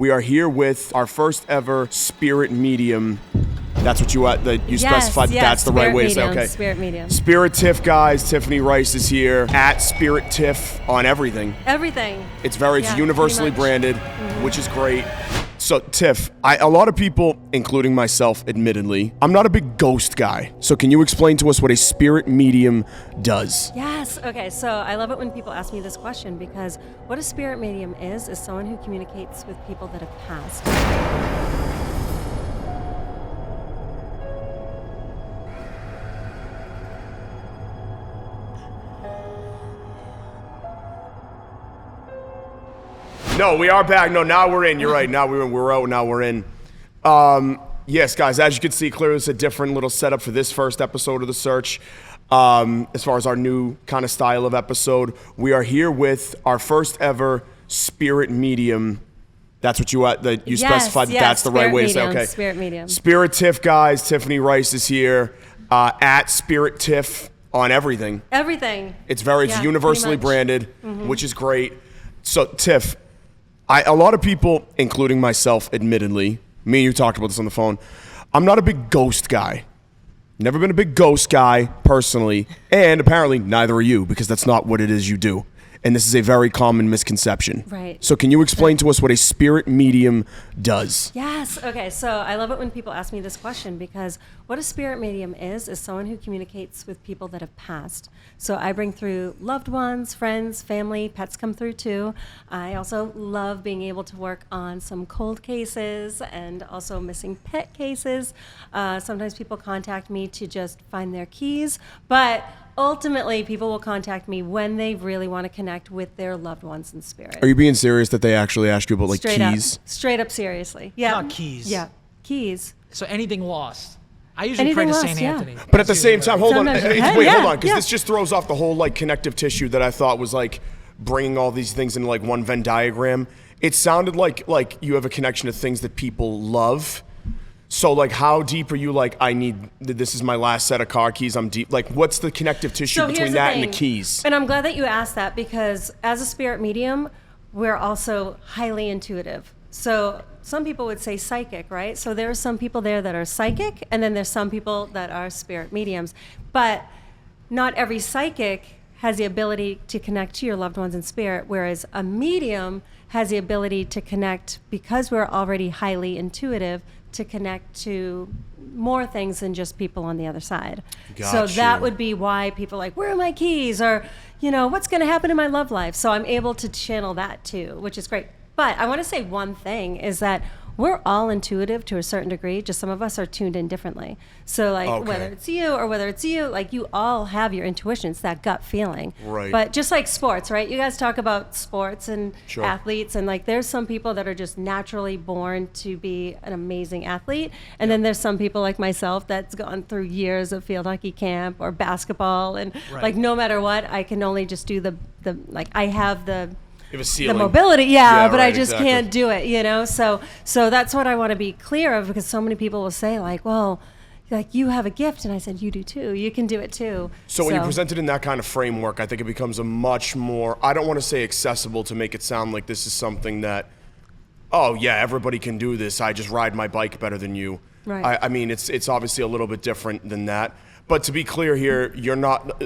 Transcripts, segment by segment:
We are here with our first ever spirit medium. That's what you specified. Yes, that's the right way to say. Okay. Spirit medium. Spirit Tiff, guys. Tiffany Rice is here at Spirit Tiff on everything. Everything. It's universally branded, which is great. So Tiff, a lot of people, including myself, admittedly, I'm not a big ghost guy. So can you explain to us what a spirit medium does? Yes. Okay. So I love it when people ask me this question because what a spirit medium is someone who communicates with people that have passed. No, we are back. No, now we're in. You're right. Now we're out. Now we're in. Yes, guys, as you can see, clearly it's a different little setup for this first episode of The Search. As far as our new kind of style of episode, we are here with our first ever spirit medium. That's what you specified. Yes, that's the right way to say. Okay. Spirit medium. Spirit Tiff, guys. Tiffany Rice is here at Spirit Tiff on everything. Everything. It's universally branded, which is great. So Tiff, a lot of people, including myself, admittedly, me and you talked about this on the phone, I'm not a big ghost guy. Never been a big ghost guy, personally, and apparently neither are you, because that's not what it is you do. And this is a very common misconception. Right. So can you explain to us what a spirit medium does? Yes. Okay. So I love it when people ask me this question because what a spirit medium is someone who communicates with people that have passed. So I bring through loved ones, friends, family, pets come through too. I also love being able to work on some cold cases and also missing pet cases. Sometimes people contact me to just find their keys, but ultimately, people will contact me when they really want to connect with their loved ones in spirit. Are you being serious that they actually ask you about like keys? Straight up, seriously. Yeah. Not keys. Yeah, keys. So anything lost. I usually pray to St. Anthony. But at the same time, hold on, because yeah. this just throws off the whole like connective tissue that I thought was like bringing all these things into like one Venn diagram. It sounded like you have a connection to things that people love. So, like, how deep are you, like, this is my last set of car keys, I'm deep. Like, what's the connective tissue between that and the keys? And I'm glad that you asked that because as a spirit medium, we're also highly intuitive. So some people would say psychic, right? So there are some people there that are psychic, and then there's some people that are spirit mediums. But not every psychic has the ability to connect to your loved ones in spirit, whereas a medium has the ability to connect because we're already highly intuitive to connect to more things than just people on the other side. So that would be why people are like, where are my keys? Or, what's going to happen in my love life? So I'm able to channel that too, which is great. But I want to say one thing is that we're all intuitive to a certain degree, just some of us are tuned in differently. So whether it's you or whether it's you, like you all have your intuition, it's that gut feeling. Right. But just like sports, right? You guys talk about sports and athletes, and like there's some people that are just naturally born to be an amazing athlete. And then there's some people like myself that's gone through years of field hockey camp or basketball. And like no matter what, I can only just do I have the mobility, but I just can't do it, So that's what I want to be clear of because so many people will say like, well, like you have a gift, and I said, you do too. You can do it too. So when you present it in that kind of framework, I think it becomes a much more, I don't want to say accessible to make it sound like this is something that, oh yeah, everybody can do this. I just ride my bike better than you. Right. I mean, it's obviously a little bit different than that. But to be clear here, you're not...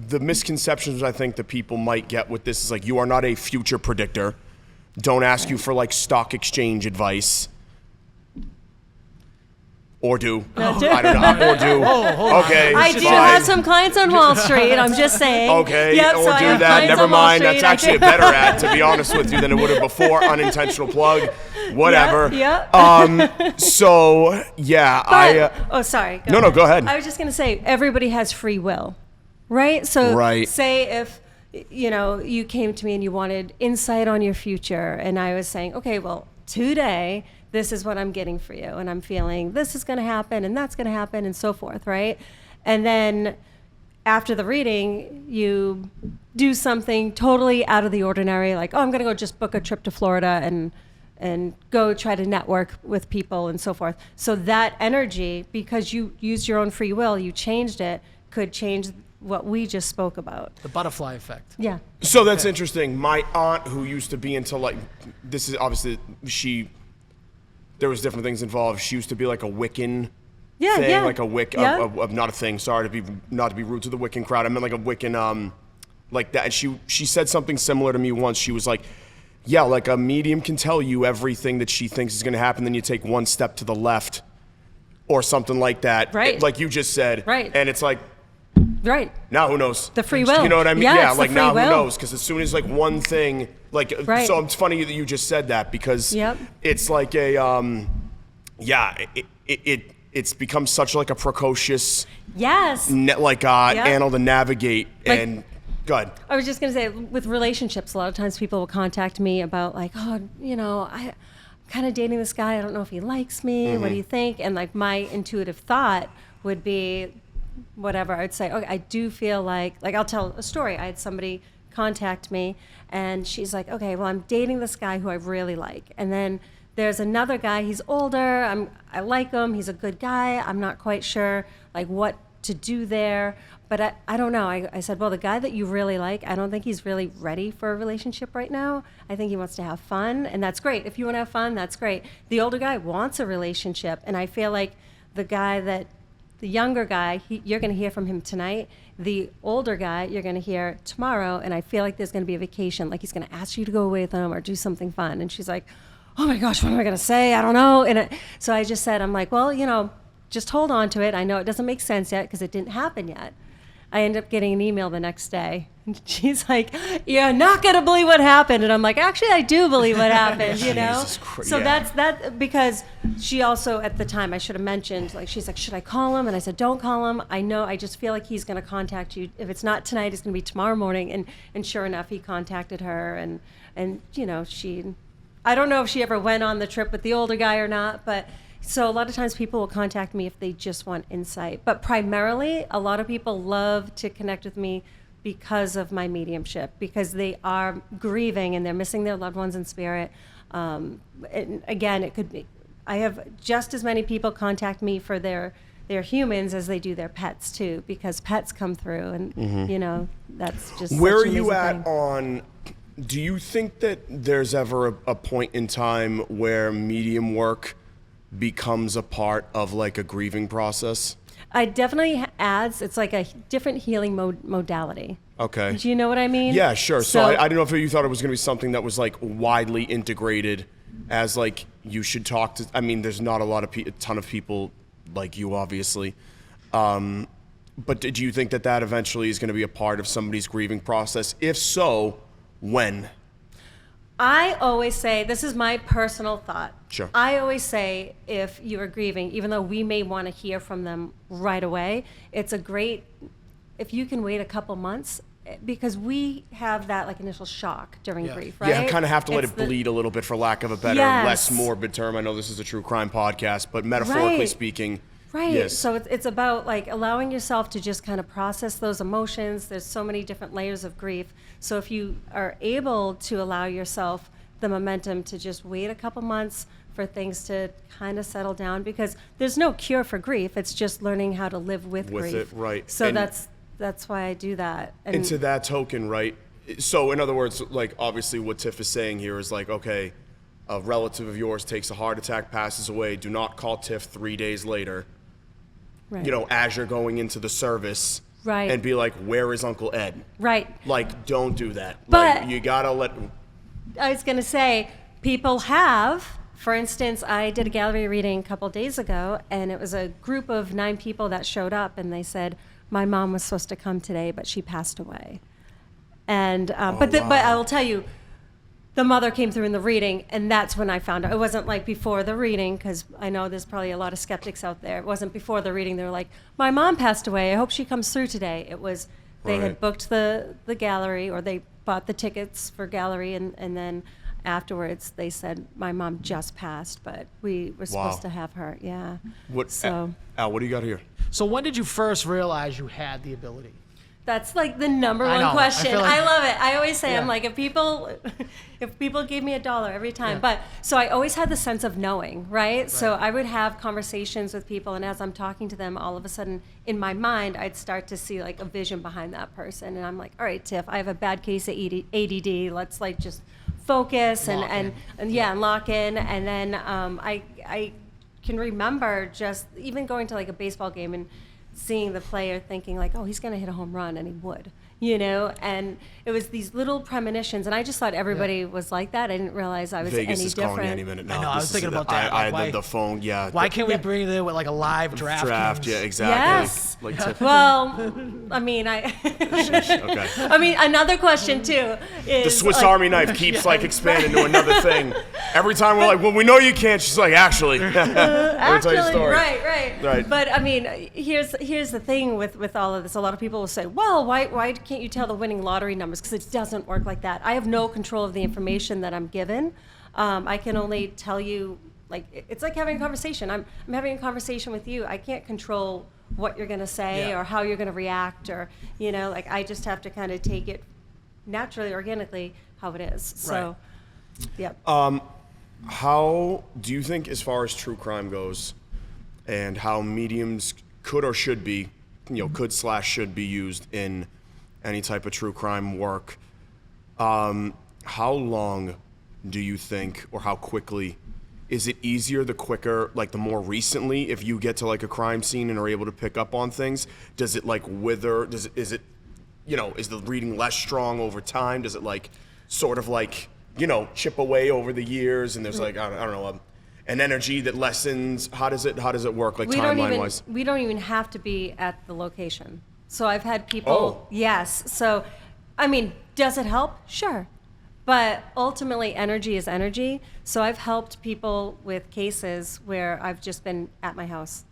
The misconceptions I think that people might get with this is like you are not a future predictor. Don't ask you for like stock exchange advice. Or do. I don't know. Or do. Okay. I do have some clients on Wall Street. I'm just saying. Okay. Yep, or so do that. Never mind. That's actually a better ad, to be honest with you, than it would have before. Unintentional plug. Whatever. Yep. So yeah, sorry. No, go ahead. I was just gonna say everybody has free will. Right? So say if, you came to me and you wanted insight on your future and I was saying, okay, well, today, this is what I'm getting for you. And I'm feeling this is going to happen and that's going to happen and so forth, right? And then after the reading, you do something totally out of the ordinary, like, oh, I'm going to go just book a trip to Florida and go try to network with people and so forth. So that energy, because you used your own free will, you changed it, could change what we just spoke about. The butterfly effect. Yeah. So that's interesting. My aunt, who used to be into like, this is obviously there was different things involved. She used to be like a Wiccan thing, like a not a thing. Sorry not to be rude to the Wiccan crowd. I meant like a Wiccan, like that. And she said something similar to me once. She was like, yeah, like a medium can tell you everything that she thinks is going to happen. Then you take one step to the left or something like that. Right. Like you just said. Right. And it's like, right. now who knows? The free will. You know what I mean? Yeah, like the now free who will. knows? Because as soon as like one thing, like, Right. so it's funny that you just said that because it's like a, it's become such like a precocious animal to navigate and good. I was just going to say, with relationships, a lot of times people will contact me about like, oh, you know, I'm kind of dating this guy. I don't know if he likes me. What do you think? And like my intuitive thought would be whatever. I'd say, okay, I do feel like I'll tell a story. I had somebody contact me and she's like, okay, well, I'm dating this guy who I really like. And then there's another guy, he's older. I like him. He's a good guy. I'm not quite sure like what to do there. But I don't know. I said, well, the guy that you really like, I don't think he's really ready for a relationship right now. I think he wants to have fun, and that's great. If you want to have fun, that's great. The older guy wants a relationship, and I feel like the younger guy, you're going to hear from him tonight. The older guy, you're going to hear tomorrow, and I feel like there's going to be a vacation. Like he's going to ask you to go away with him or do something fun. And she's like, oh my gosh, what am I going to say? I don't know. So I just said, I'm like, well, you know, just hold on to it. I know it doesn't make sense yet because it didn't happen yet. I end up getting an email the next day. And she's like, you're not going to believe what happened. And I'm like, actually, I do believe what happened, you know? So that's that, because she also, at the time, I should have mentioned, like, she's like, should I call him? And I said, don't call him. I know, I just feel like he's going to contact you. If it's not tonight, it's going to be tomorrow morning. And sure enough, he contacted her. And you know, I don't know if she ever went on the trip with the older guy or not, but so a lot of times people will contact me if they just want insight. But primarily, a lot of people love to connect with me because of my mediumship, because they are grieving and they're missing their loved ones in spirit. And again, it could be, I have just as many people contact me for their humans as they do their pets too, because pets come through and, you know, that's just Where such are an you amazing at thing. on... Do you think that there's ever a point in time where medium work becomes a part of like a grieving process? I definitely adds, it's like a different healing modality. Okay. Do you know what I mean? Yeah, sure. So I don't know if you thought it was going to be something that was like widely integrated as like you should talk to, I mean, there's not a ton of people like you, obviously. But did you think that eventually is going to be a part of somebody's grieving process? If so, when? I always say, this is my personal thought. Sure. I always say, if you are grieving, even though we may want to hear from them right away, it's a great, if you can wait a couple months, because we have that like initial shock during grief, right? Yeah, kind of have to let it bleed a little bit, for lack of a better, less morbid term. I know this is a true crime podcast, but metaphorically speaking. Right. Yes. So it's about like allowing yourself to just kind of process those emotions. There's so many different layers of grief. So if you are able to allow yourself the momentum to just wait a couple months for things to kind of settle down, because there's no cure for grief. It's just learning how to live with grief. It, right. So that's why I do that. And to that token, right? So in other words, like obviously what Tiff is saying here is like, okay, a relative of yours takes a heart attack, passes away. Do not call Tiff 3 days later. Right. You know, as you're going into the service, right, and be like, where is Uncle Ed? Right. Like, don't do that. But like, you gotta let... I was gonna say, people have, for instance, I did a gallery reading a couple days ago, and it was a group of 9 people that showed up, and they said, my mom was supposed to come today, but she passed away. And, but I will tell you, the mother came through in the reading, and that's when I found out. It wasn't like before the reading, because I know there's probably a lot of skeptics out there. It wasn't before the reading. They were like, my mom passed away. I hope she comes through today. It was, they had booked the gallery, or they bought the tickets for gallery, and then afterwards they said, my mom just passed, but we were supposed to have her. Yeah. Al, what do you got here? So when did you first realize you had the ability? That's like the number I one know. I question. feel like- I love it. I always say, Yeah. I'm like, if people gave me $1 every time, Yeah. but so I always had the sense of knowing, right? So I would have conversations with people, and as I'm talking to them, all of a sudden in my mind, I'd start to see like a vision behind that person, and I'm like, all right, Tiff, I have a bad case of ADD. Let's like just focus Lock and lock in, and then I can remember just even going to like a baseball game and seeing the player thinking like, oh, he's going to hit a home run, and he would, and it was these little premonitions, and I just thought everybody was like that. I didn't realize I was Vegas any is different. calling any minute now. I know, I was This thinking is- about that. I Like, why- had the phone, yeah. Why can't we bring it in with like a live draft? Draft, games? yeah, exactly. Yes. Like Tiff- Well, I mean, okay. I mean, another question too is The Swiss like, Army knife keeps like expanding to another thing. Every time we're like, well, we know you can't. She's like, actually. Let me tell you a story. Right. But I mean, here's the thing with all of this. A lot of people will say, well, why can't you tell the winning lottery numbers? Because it doesn't work like that. I have no control of the information that I'm given. I can only tell you, like, it's like having a conversation. I'm having a conversation with you. I can't control what you're going to say or how you're going to react, or, like, I just have to kind of take it naturally, organically, how it is. So, yep. How do you think, as far as true crime goes, and how mediums could or should be, should be used in any type of true crime work, how long do you think, or how quickly, is it easier the quicker, like the more recently, if you get to like a crime scene and are able to pick up on things? Does it like wither? Is the reading less strong over time? Does it like sort of like, chip away over the years, and there's like, I don't know, an energy that lessens? How does it work, like timeline wise? We don't even have to be at the location. So I've had people, Oh. yes. So, I mean, does it help? Sure. But ultimately, energy is energy. So I've helped people with cases where I've just been at my house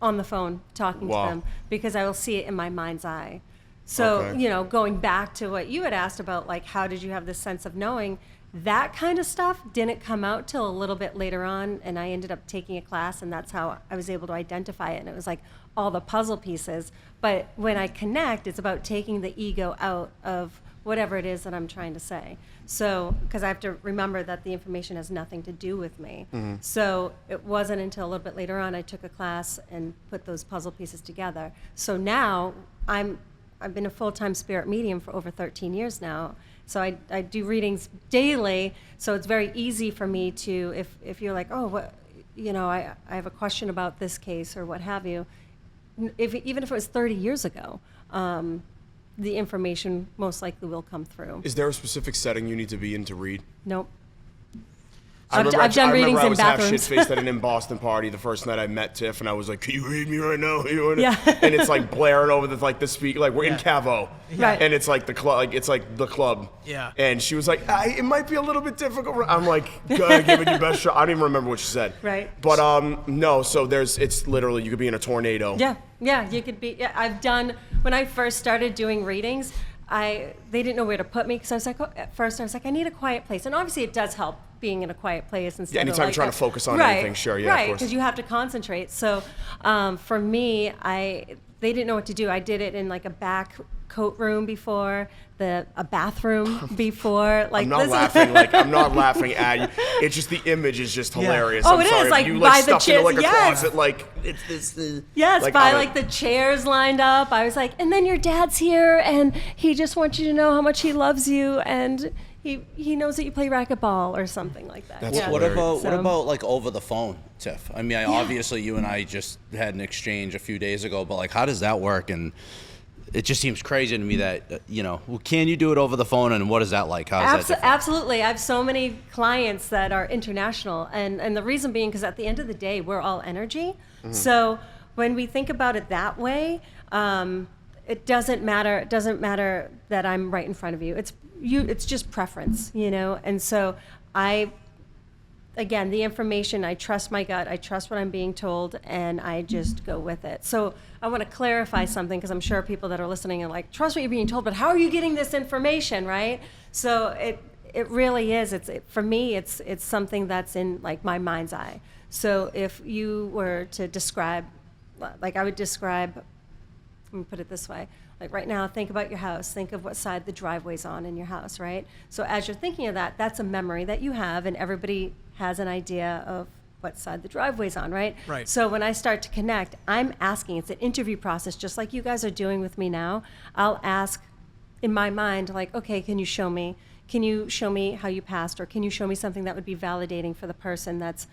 on the phone talking Wow. to them, because I will see it in my mind's eye. So, Okay. going back to what you had asked about, like, how did you have this sense of knowing? That kind of stuff didn't come out till a little bit later on, and I ended up taking a class, and that's how I was able to identify it. And it was like all the puzzle pieces. But when I connect, it's about taking the ego out of whatever it is that I'm trying to say. So, because I have to remember that the information has nothing to do with me. So it wasn't until a little bit later on I took a class and put those puzzle pieces together. So now I've been a full-time spirit medium for over 13 years now. So I do readings daily. So it's very easy for me to, if you're like, oh, what, I have a question about this case or what have you, even if it was 30 years ago, the information most likely will come through. Is there a specific setting you need to be in to read? Nope. I I've done readings I in was half bathrooms. shit-faced at an in Boston party the first night I met Tiff, and I was like, "Can you read me right now?" Yeah. And it's like blaring over the speaker, like we're in Cavo, Right. and it's like the club, the club. Yeah. And she was like, "It might be a little bit difficult." I'm like, "Good, give it your best shot." I don't even remember what she said. Right. But no. So it's literally, you could be in a tornado. Yeah, you could be. Yeah, I've done, when I first started doing readings, they didn't know where to put me, because I was like, at first I was like, I need a quiet place, and obviously it does help being in a quiet place instead anytime of you're like trying to focus on anything, sure, yeah, of right, course. because you have to concentrate. So for me, they didn't know what to do. I did it in like a back coat room before, a bathroom before. Like, I'm not this- laughing. I'm not laughing at you. It's just the image is just hilarious. Oh, I'm it is, sorry. like, you by the stuffed into chairs, like a yes. closet, like it's this. Yes, like, by on a- like the chairs lined up. I was like, and then your dad's here, and he just wants you to know how much he loves you, and he knows that you play racquetball or something like that. That's yeah. What about So- like over the phone, Tiff? I mean, obviously you and I just had an exchange a few days ago, but like, how does that work? And it just seems crazy to me that well, can you do it over the phone, and what is that like? How is that different? Absolutely. I have so many clients that are international, and the reason being because at the end of the day, we're all energy. So when we think about it that way, it doesn't matter. It doesn't matter that I'm right in front of you. It's just preference, And so again, the information, I trust my gut, I trust what I'm being told, and I just go with it. So I want to clarify something, because I'm sure people that are listening are like, trust what you're being told, but how are you getting this information, right? So it really is. For me, it's something that's in like my mind's eye. So if you were to describe, like I would describe, let me put it this way, Like right now, think about your house. Think of what side the driveway's on in your house, right? So as you're thinking of that, that's a memory that you have, and everybody has an idea of what side the driveway's on, right? Right. So when I start to connect, I'm asking, it's an interview process, just like you guys are doing with me now. I'll ask in my mind, like, okay, can you show me? Can you show me how you passed? Or can you show me something that would be validating for the person that's,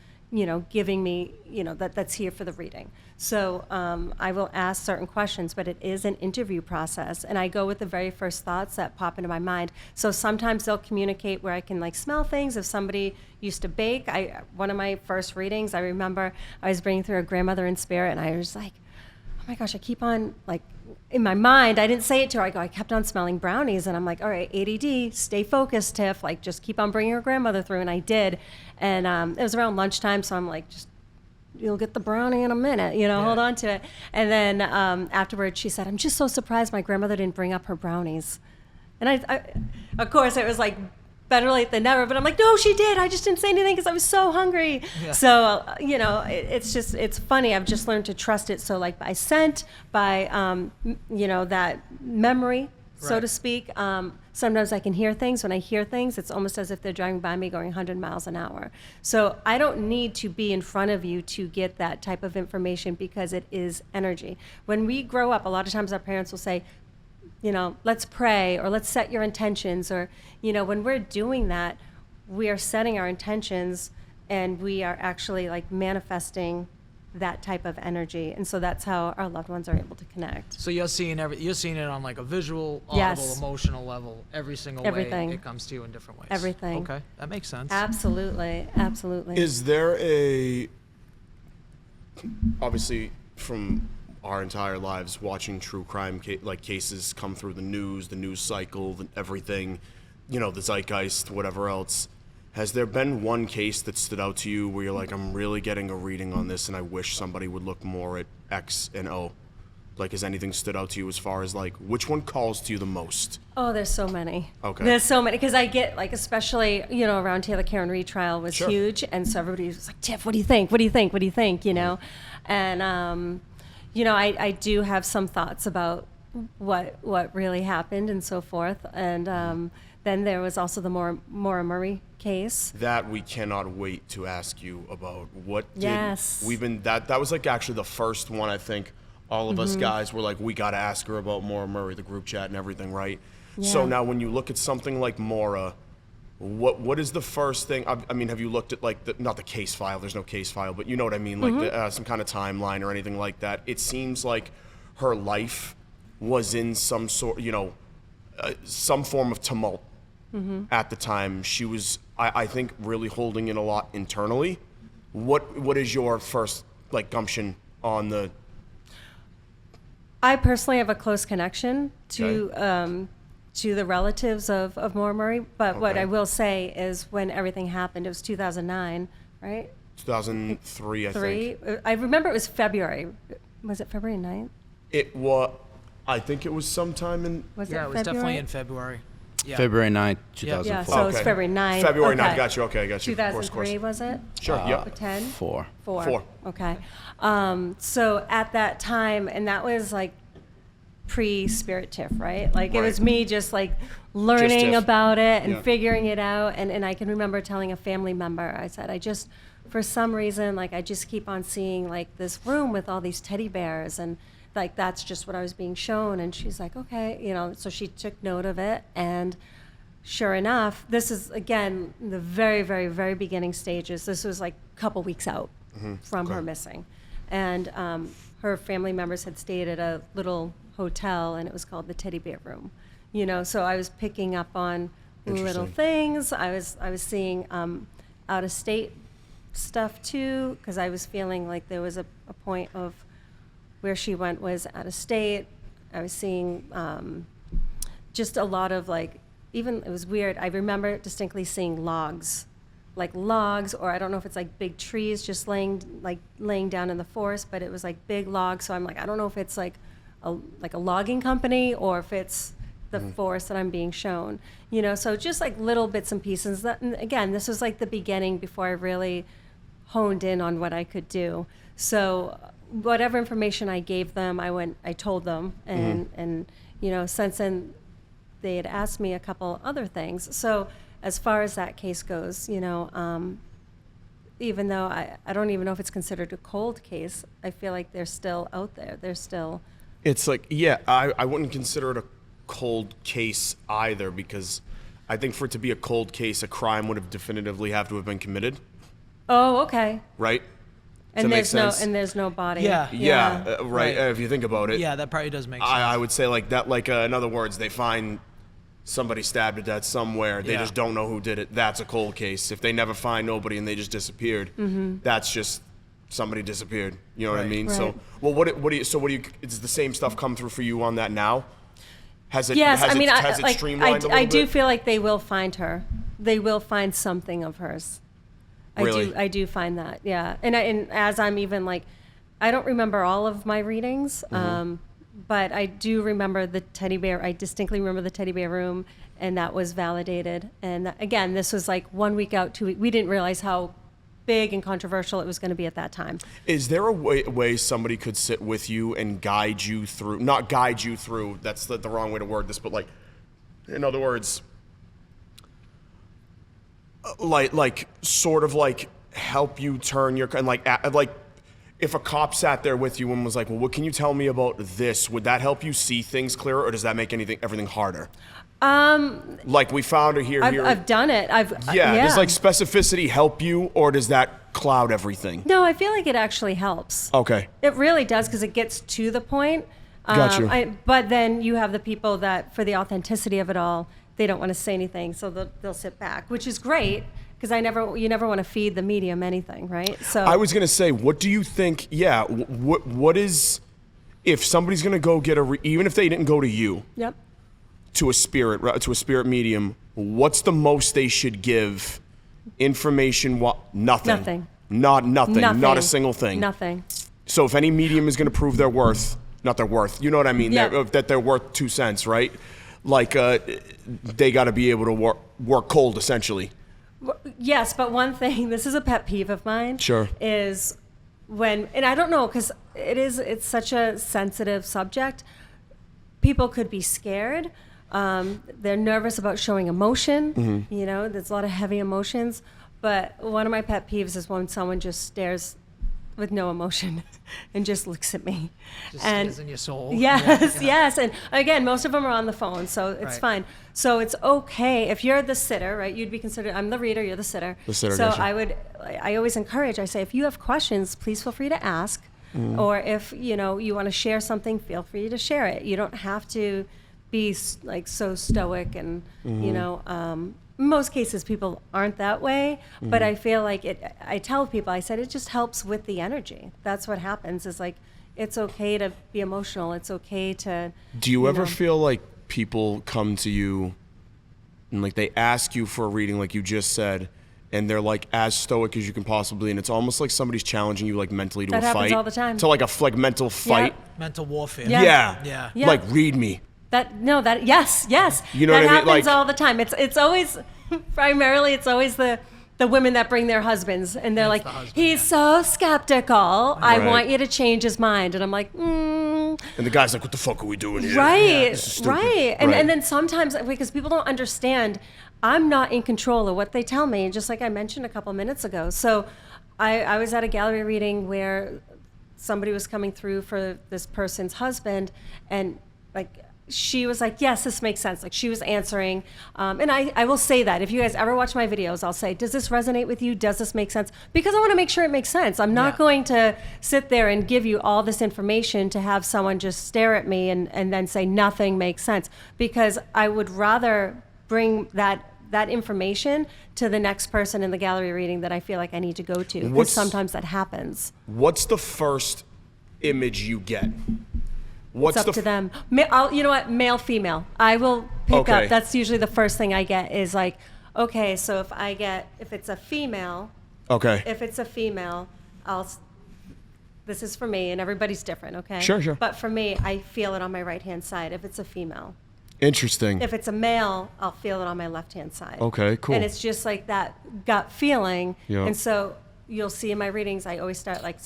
giving me, that's here for the reading. So I will ask certain questions, but it is an interview process. And I go with the very first thoughts that pop into my mind. So sometimes they'll communicate where I can like smell things. If somebody used to bake, one of my first readings, I remember I was bringing through a grandmother in spirit, and I was like, oh my gosh, I keep on like, in my mind, I didn't say it to her. I kept on smelling brownies, and I'm like, all right, ADD, stay focused, Tiff. Like, just keep on bringing her grandmother through, and I did. And it was around lunchtime, so I'm like, just, you'll get the brownie in a minute, hold on to it. And then afterwards, she said, I'm just so surprised my grandmother didn't bring up her brownies. And I of course, it was like, better late than never, but I'm like, no, she did. I just didn't say anything because I was so hungry. Yeah. So, it's funny. I've just learned to trust it. So like by scent, by, that memory, so to speak. Sometimes I can hear things. When I hear things, it's almost as if they're driving by me going 100 miles an hour. So I don't need to be in front of you to get that type of information because it is energy. When we grow up, a lot of times our parents will say, let's pray, or let's set your intentions, or, when we're doing that, we are setting our intentions, and we are actually like manifesting that type of energy. And so that's how our loved ones are able to connect. So you're seeing it on like a visual, audible, emotional level, every single Everything. way it comes to you in different ways. Everything. Okay, that makes sense. Absolutely. Is there obviously from our entire lives watching true crime cases come through the news cycle, everything, the zeitgeist, whatever else. Has there been one case that stood out to you where you're like, I'm really getting a reading on this and I wish somebody would look more at X and O? Like, has anything stood out to you as far as like, which one calls to you the most? Oh, there's so many. Okay. There's so many, because I get like, especially, around here, the Karen Reed trial was huge. And so everybody was like, Tiff, what do you think? What do you think? What do you think? And, I do have some thoughts about what really happened and so forth. And then there was also the Maura Murray case. That we cannot wait to ask you about. Yes. That was like actually the first one, I think all of us guys were like, we got to ask her about Maura Murray, the group chat and everything, right? Yeah. So now when you look at something like Maura, what is the first thing? I mean, have you looked at like not the case file? There's no case file, but you know what I mean, like some kind of timeline or anything like that. It seems like her life was in some sort, some form of tumult at the time. She was, I think, really holding in a lot internally. What is your first like gumption on the? I personally have a close connection to the relatives of Maura Murray, but what I will say is when everything happened, it was 2009, right? 2003, I think. I remember it was February. Was it February 9th? It was. I think it was sometime in. Was it February? Definitely in February. Yeah. February 9th, 2004. Yeah, so it's February 9th. February 9th, okay. Got you, okay, got you. 2003, was it? Sure, yep. 10? 4. 4. Okay. So at that time, and that was like pre-Spirit Tiff, right? Like it was me just like learning about it and figuring it out. And I can remember telling a family member, I said, for some reason, like I just keep on seeing like this room with all these teddy bears, and like that's just what I was being shown. And she's like, okay, so she took note of it. And sure enough, this is again the very, very, very beginning stages. This was like a couple weeks out from her missing. And her family members had stayed at a little hotel, and it was called the Teddy Bear Room. So I was picking up on little things. I was seeing out of state stuff too, because I was feeling like there was a point of where she went was out of state. I was seeing just a lot of like, even it was weird. I remember distinctly seeing logs, or I don't know if it's like big trees just laying down in the forest, but it was like big logs. So I'm like, I don't know if it's like a logging company or if it's the forest that I'm being shown. So just like little bits and pieces. That, and again, this was like the beginning before I really honed in on what I could do. So whatever information I gave them, I told them, and since then they had asked me a couple other things. So as far as that case goes, even though I don't even know if it's considered a cold case, I feel like they're still out there. They're still... It's like, yeah, I wouldn't consider it a cold case either, because I think for it to be a cold case, a crime would have definitively have to have been committed. Oh, okay. Right? And there's no body. Yeah. Right. If you think about it. Yeah, that probably does make sense. I would say like that, like in other words, they find somebody stabbed to death somewhere. They just don't know who did it. That's a cold case. If they never find nobody and they just disappeared, that's just somebody disappeared. You know what I mean? Right. So, well, what do you? Is the same stuff come through for you on that now? Has it? Yes, Has it streamlined a little I do bit? feel like they will find her. They will find something of hers. Really? I do find that, yeah. And as I'm even like, I don't remember all of my readings, but I do remember the teddy bear. I distinctly remember the teddy bear room, and that was validated. And again, this was like 1 week out, 2 weeks. We didn't realize how big and controversial it was going to be at that time. Is there a way somebody could sit with you and guide you through, not guide you through, that's the wrong way to word this, but like, in other words, like sort of like help you turn your, and like if a cop sat there with you and was like, well, what can you tell me about this? Would that help you see things clearer, or does that make everything harder? Like we found her here. I've done it. Does like specificity help you, or does that cloud everything? No, I feel like it actually helps. Okay. It really does, because it gets to the point. Got you. But then you have the people that, for the authenticity of it all, they don't want to say anything, so they'll sit back, which is great, because you never want to feed the medium anything, right? So I was gonna say, what do you think? Yeah, what is, if somebody's gonna go get even if they didn't go to you, Yep. to a spirit medium, what's the most they should give information? Nothing. Nothing. Nothing. Not a single thing. Nothing. So if any medium is going to prove their worth, not their worth, you know what I mean? Yeah. That they're worth 2 cents, right? Like they got to be able to work cold, essentially. Yes, but one thing, this is a pet peeve of mine. Sure. Is when, and I don't know, because it's such a sensitive subject. People could be scared. They're nervous about showing emotion. There's a lot of heavy emotions. But one of my pet peeves is when someone just stares with no emotion and just looks at me. Just and stares in your soul. Yes, yes. And again, most of them are on the phone, so it's Right. fine. So it's okay if you're the sitter, right? You'd be considered. I'm the reader. You're the sitter. The sitter, So gotcha. I always encourage. I say, if you have questions, please feel free to ask. Or if you want to share something, feel free to share it. You don't have to be like so stoic, and most cases people aren't that way. But I feel like I tell people, I said it just helps with the energy. That's what happens. Is like it's okay to be emotional. It's okay to. Do you ever feel like people come to you and like they ask you for a reading, like you just said, and they're like as stoic as you can possibly, and it's almost like somebody's challenging you like mentally to That a happens fight, all the time. to like a mental fight? Mental warfare. Yeah. Yeah. Yeah. Like read me. Yes. You know that what I mean? happens Like- all the time. It's always primarily it's always the women that bring their husbands, and they're like, the husband, he's so skeptical. I Right. want you to change his mind, and I'm like, And the guy's like, what the fuck are we doing here? right, This is stupid. right. Right. And then sometimes, because people don't understand, I'm not in control of what they tell me, just like I mentioned a couple minutes ago. So I was at a gallery reading where somebody was coming through for this person's husband, and like she was like, yes, this makes sense. Like she was answering. And I will say that if you guys ever watch my videos, I'll say, does this resonate with you? Does this make sense? Because I want to make sure it makes sense. I'm not going to sit there and give you all this information to have someone just stare at me and then say nothing makes sense. Because I would rather bring that information to the next person in the gallery reading that I feel like I need to go to. Because sometimes that happens. What's the first image you get? What's It's up to them. You know what? Male, female. I will pick Okay. up. That's usually the first thing I get is like, okay, so if it's a female, Okay. this is for me, and everybody's different, okay? Sure. But for me, I feel it on my right-hand side if it's a female. Interesting. If it's a male, I'll feel it on my left-hand side. Okay, cool. And it's just like that gut feeling. Yeah. And so you'll see in my readings, I always start like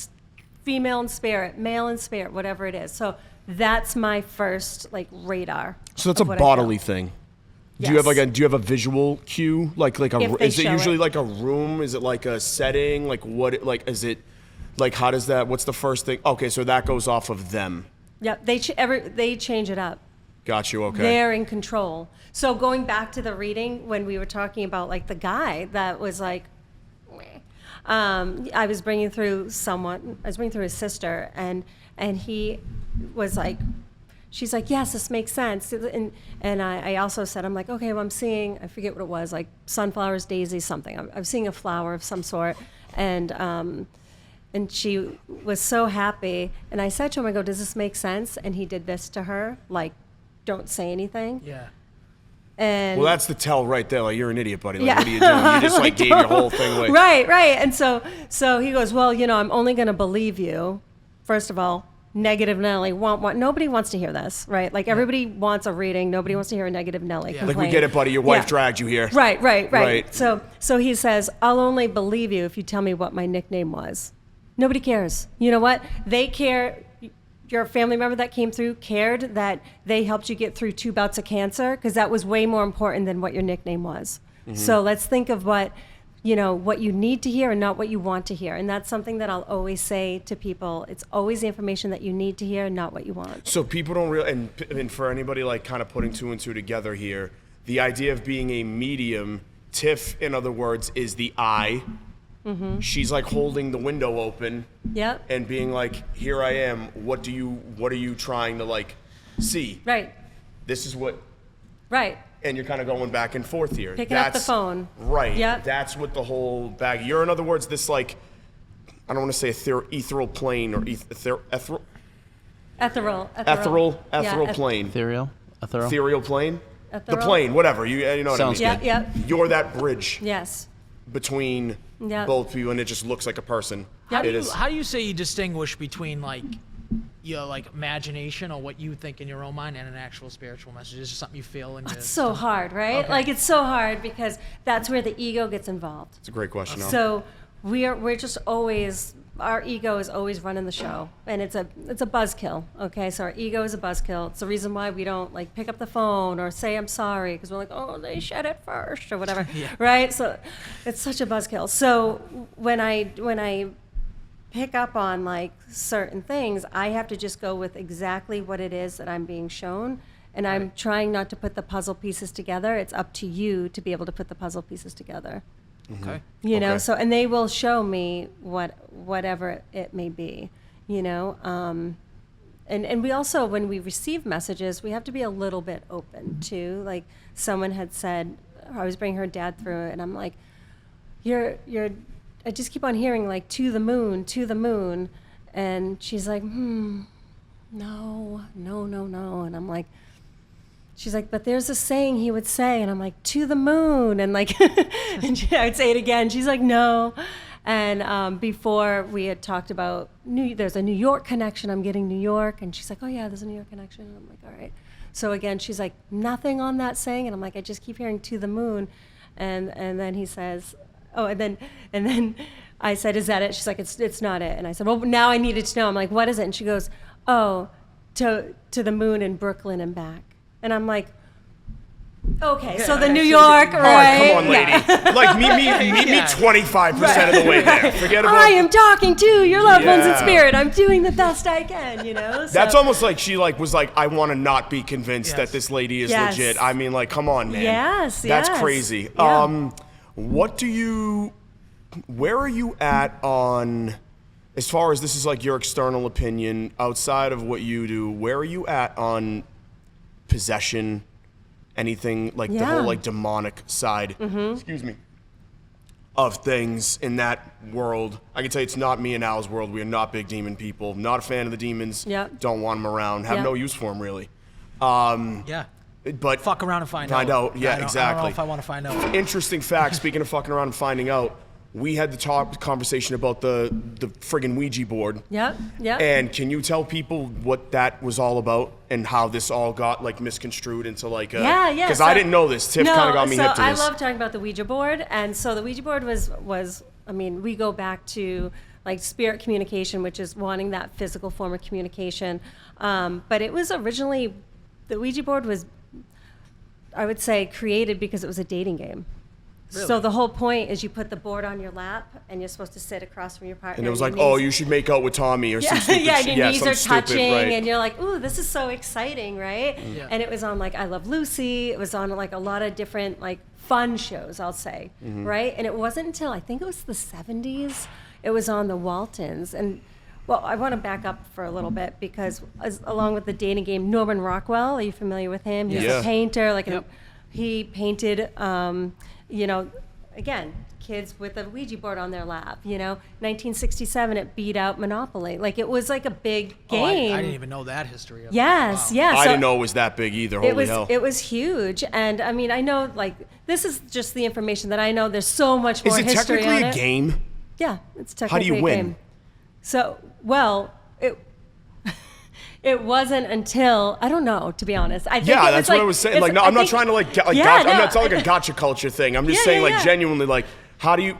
female in spirit, male in spirit, whatever it is. So that's my first like radar. So that's a of what I bodily feel. thing. Do you have Yes. do you have a visual cue? Like a If they is it show usually it. like a room? Is it like a setting? Like what like is it like how does that what's the first thing? Okay, so that goes off of them. Yeah, they change it up. Got you, okay. They're in control. So going back to the reading when we were talking about like the guy that was like, I was bringing through his sister, and he was like, she's like, yes, this makes sense. And I also said, I'm like, okay, well, I'm seeing, I forget what it was, like sunflowers, daisies, something. I'm seeing a flower of some sort. And she was so happy. And I said to him, I go, does this make sense? And he did this to her, like, don't say anything. Yeah. And Well, that's the tell right there. Like, you're an idiot, buddy. Like, Yeah. what are you doing? You just like gave your whole thing away. Right. And so he goes, well, I'm only going to believe you. First of all, negative Nelly. Nobody wants to hear this, right? Like everybody wants a reading. Nobody wants to hear a negative Nelly Yeah. complain. Like we get it, buddy. Your wife Yeah. dragged you here. Right. So he says, I'll only believe you if you tell me what my nickname was. Nobody cares. You know what? They care. Your family member that came through cared that they helped you get through 2 bouts of cancer, because that was way more important than what your nickname was. Mm-hmm. So let's think of what you need to hear and not what you want to hear. And that's something that I'll always say to people. It's always the information that you need to hear and not what you want. So people don't really, and for anybody like kind of putting 2 and 2 together here, the idea of being a medium, Tiff, in other words, is the eye. Mm-hmm. She's like holding the window open. Yep. And being like, here I am. What are you trying to like see? Right. This is what, Right. and you're kind of going back and forth here. Picking up the phone. Right. Yep. That's what the whole bag. You're, in other words, this like, I don't want to say ethereal plane or ethereal Yeah, plane. Ethereal? Ethereal plane? The Ethereal? plane, whatever. You know what Sounds I mean. good. Yep. You're that bridge Yes. between Yep. both people, and it just looks like a person. How It is. do you say you distinguish between like your like imagination or what you think in your own mind and an actual spiritual message? Is it something you feel in your It's so hard, right? Okay. Like it's so hard because that's where the ego gets involved. It's a great question. Al. So we're just always, our ego is always running the show, and it's a buzzkill. Okay, so our ego is a buzzkill. It's the reason why we don't like pick up the phone or say I'm sorry, because we're like, oh, they said it first or whatever, right? So it's such a buzzkill. So when I pick up on like certain things, I have to just go with exactly what it is that I'm being shown. And I'm trying not to put the puzzle pieces together. It's up to you to be able to put the puzzle pieces together. Okay. You know, Okay. so, and they will show me whatever it may be, you know. And we also, when we receive messages, we have to be a little bit open too. Like someone had said, I was bringing her dad through it, and I'm like, I just keep on hearing like to the moon, and she's like, no, and I'm like, she's like, but there's a saying he would say, and I'm like, to the moon, and like, and I'd say it again. She's like, no, and before we had talked about there's a New York connection. I'm getting New York, and she's like, oh yeah, there's a New York connection, and I'm like, all right. So again, she's like, nothing on that saying, and I'm like, I just keep hearing to the moon, and then he says, oh, and then I said, is that it? She's like, it's not it, and I said, well, now I needed to know. I'm like, what is it? And she goes, oh, to the moon in Brooklyn and back. And I'm like, okay, so the New York, All right? come on, lady. Yeah. Like meet me 25% of the way there. Forget about. I am talking to your loved ones in Yeah. spirit. I'm doing the best I can, you know. So, That's almost like she like was like, I want to not be convinced Yes. that this lady is Yes. legit. I mean, like, come on, man. Yes, That's yes. crazy. Yeah. Where are you at on, as far as this is like your external opinion, outside of what you do, where are you at on possession, anything like the Yeah. whole like demonic side, excuse me, of things in that world? I can tell you it's not me and Al's world. We are not big demon people. Not a fan of the demons. Yep. Don't want them around. Have Yep. no use for them really. Yeah. But Fuck around and find out. Yeah, I don't know exactly. if I want to find out. Interesting fact. Speaking of fucking around and finding out, we had the conversation about the friggin' Ouija board. Yep. And can you tell people what that was all about and how this all got like misconstrued into like a... Yeah. Because So- I didn't know this. Tiff kind of got me hip to So I this. love talking about the Ouija board, and so the Ouija board was I mean, we go back to like spirit communication, which is wanting that physical form of communication. But it was originally, the Ouija board was, I would say, created because it was a dating game. Really? So the whole point is you put the board on your lap and you're supposed to sit across from your partner. And it was your like, knees- oh, you should make out with Tommy or some stupid yeah, shit. and your knees some are stupid, touching, right. and you're like, ooh, this is so exciting, right? Yeah. And it was on like I Love Lucy. It was on like a lot of different like fun shows, I'll say, right? And it wasn't until I think it was the 70s, it was on the Waltons. And well, I want to back up for a little bit because along with the dating game, Norman Rockwell, are you familiar with him? He's Yeah. a painter. Like Yep. he painted, you know, again, kids with a Ouija board on their lap. You know, 1967, it beat out Monopoly. Like it was like a big game. I didn't even know that history of Yes, it. Wow. yeah. I so didn't know it was that big either. Holy hell. it was huge, and I mean, I know like this is just the information that I know. There's so much more Is it history technically on a it. game? Yeah, it's How do technically you a win? game. So, well, it wasn't until I don't know, to be honest. I think Yeah, it was that's what I was saying. Like, no, I'm not trying to like, Yeah, gotcha, no, I'm not like a gotcha culture thing. I'm just Yeah, saying, yeah, like, yeah. genuinely, like, how do you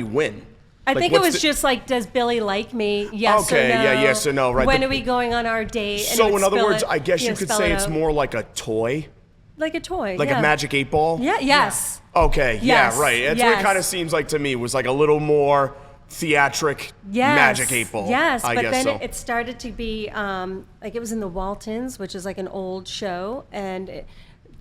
win? I Like, think it what's was the- just like, does Billy like me? Yes Okay, or no? yeah, yes or no, right. When The- are we going on our date? And it So, would in other spill words, it, I guess you know, could spell say it it's out. more like a toy, like a toy, like yeah. a magic 8-ball. Yeah, yes. Okay, Yes, yeah, right. That's what it yes. kind of seems like to me. Was like a little more theatric Yes. magic 8-ball. Yes, I but guess then so. it started to be like it was in the Waltons, which is like an old show, and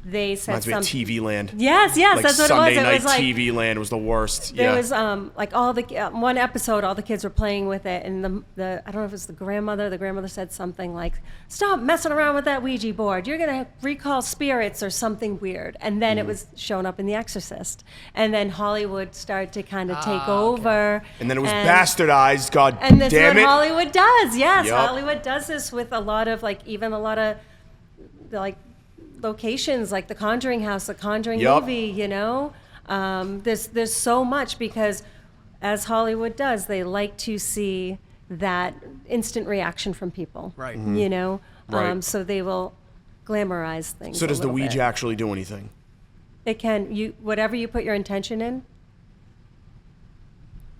they said Reminds me of TV Land. Yes, yes, Like that's what Sunday it was. night It was like TV Land was the worst. there yeah. was like all the one episode, all the kids were playing with it, and the I don't know if it was the grandmother. The grandmother said something like, "Stop messing around with that Ouija board. You're gonna recall spirits or something weird." And then it was shown up in The Exorcist, and then Hollywood started to kind of take over. and then it was bastardized. God And that's damn what it. Hollywood does. Yes, Yup. Hollywood does this with a lot of like even a lot of like locations like the Conjuring house, the Conjuring Yup. movie. You know, there's so much because as Hollywood does, they like to see that instant reaction from people. Right. You know, Right. so they will glamorize things. So a does the little Ouija bit. actually do anything? It can whatever you put your intention in.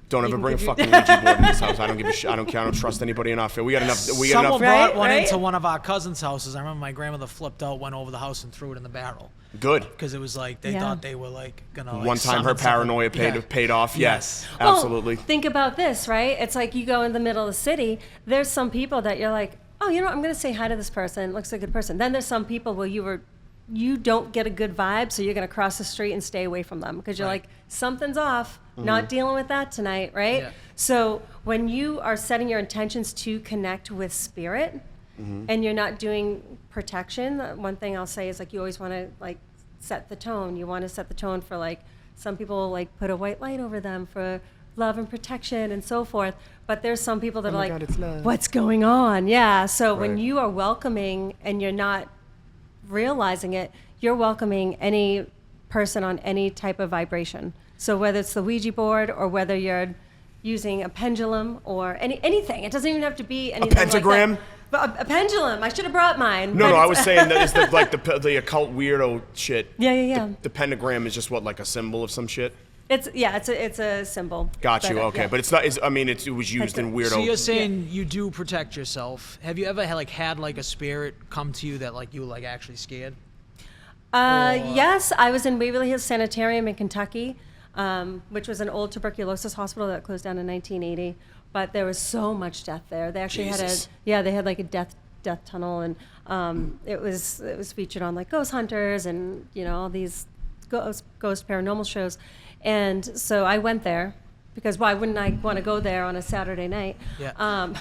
Don't You ever can bring a give you- fucking Ouija board in this house. I don't give a shit. I don't care. I don't trust anybody enough. We got enough. We got Someone enough. brought Right, one right. into one of our cousins' houses. I remember my grandmother flipped out, went over the house, and threw it in the barrel Good. because it was like they Yeah. thought they were like gonna. Like, One time her summon something. paranoia Yeah. paid off. Yes. Yes, Well, absolutely. think about this, right? It's like you go in the middle of the city. There's some people that you're like, oh, you know, I'm going to say hi to this person. Looks like a good person. Then there's some people where you don't get a good vibe, so you're going to cross the street and stay away from them because you're Right. like, something's off. Not dealing with that tonight, right? Yeah. So when you are setting your intentions to connect with spirit, and you're not doing protection, one thing I'll say is like you always want to like set the tone. You want to set the tone for like some people like put a white light over them for love and protection and so forth. But there's some people that are my like, God, it's love. what's going on? Yeah. So when Right. you are welcoming and you're not realizing it, you're welcoming any person on any type of vibration. So whether it's the Ouija board or whether you're using a pendulum or anything, it doesn't even have to be anything pentagram? like that. But a pendulum. I should have brought mine. No, but no, I it's- was saying that it's the occult weirdo shit. Yeah, yeah, yeah. The pentagram is just what, like a symbol of some shit. It's a symbol. Got you. But, Okay, yeah. but it's not. I mean, it was used in weirdo. So you're saying you do protect yourself. Have you ever had like a spirit come to you that like you were like actually scared? Yes, I was in Waverly Hills Sanitarium in Kentucky, which was an old tuberculosis hospital that closed down in 1980. But there was so much death there. They actually Jesus. they had like a death tunnel, and it was featured on like Ghost Hunters and all these ghost paranormal shows. And so I went there because why wouldn't I want to go there on a Saturday night? Yeah.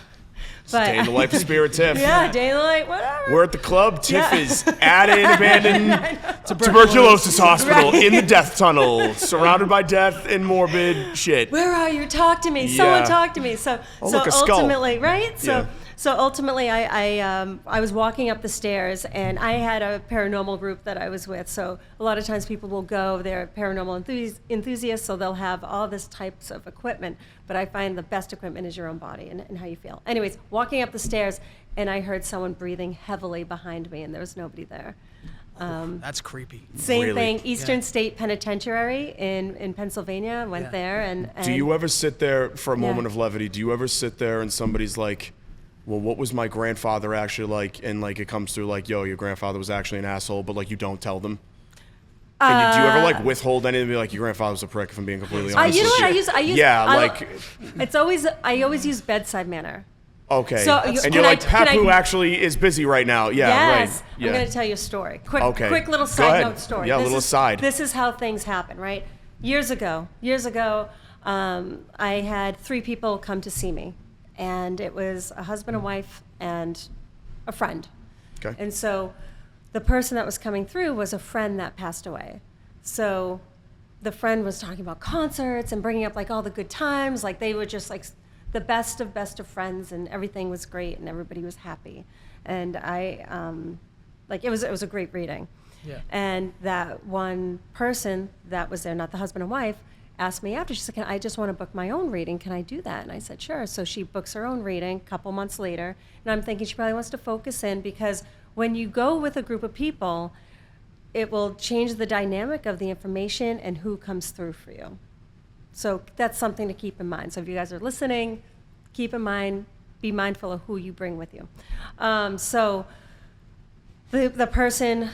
But Day in the life of Spirit Tiff. yeah, daylight, whatever. We're at the club. Tiff Yeah. is at an abandoned tuberculosis hospital in the death tunnel, surrounded by death and morbid shit. Where are you? Talk to me. Someone Yeah. talk to me. So, Oh, so look, a skull. ultimately, right? So, Yeah. so ultimately, I was walking up the stairs, and I had a paranormal group that I was with. So a lot of times people will go, they're paranormal enthusiasts, so they'll have all this types of equipment. But I find the best equipment is your own body and how you feel. Anyways, walking up the stairs, and I heard someone breathing heavily behind me, and there was nobody there. That's creepy. Same Really? thing, Eastern State Penitentiary in Pennsylvania. Went there and Do you ever sit there for a moment Yeah. of levity? Do you ever sit there and somebody's like, well, what was my grandfather actually like? And like it comes through like, yo, your grandfather was actually an asshole, but like you don't tell them. And do you ever like withhold anything and be like, your grandfather was a prick, if I'm being completely honest? you know with what you? I use? Yeah, I- like, I always use bedside manner. okay. So, and can you're I- like, can I- Papu actually is busy right now. Yeah, Yes. right. Yeah. I'm going to tell you a story. Okay. Quick little Go side ahead. note story. Yeah, a This little is- aside. This is how things happen, right? Years ago, I had 3 people come to see me, and it was a husband and wife and a friend. Okay. And so the person that was coming through was a friend that passed away. So the friend was talking about concerts and bringing up like all the good times, like they were just like the best of friends, and everything was great and everybody was happy. And I, like it was a great reading. Yeah. And that one person that was there, not the husband and wife, asked me after, she said, I just want to book my own reading. Can I do that? And I said, sure. So she books her own reading a couple months later. And I'm thinking she probably wants to focus in, because when you go with a group of people, it will change the dynamic of the information and who comes through for you. So that's something to keep in mind. So if you guys are listening, keep in mind, be mindful of who you bring with you. So the person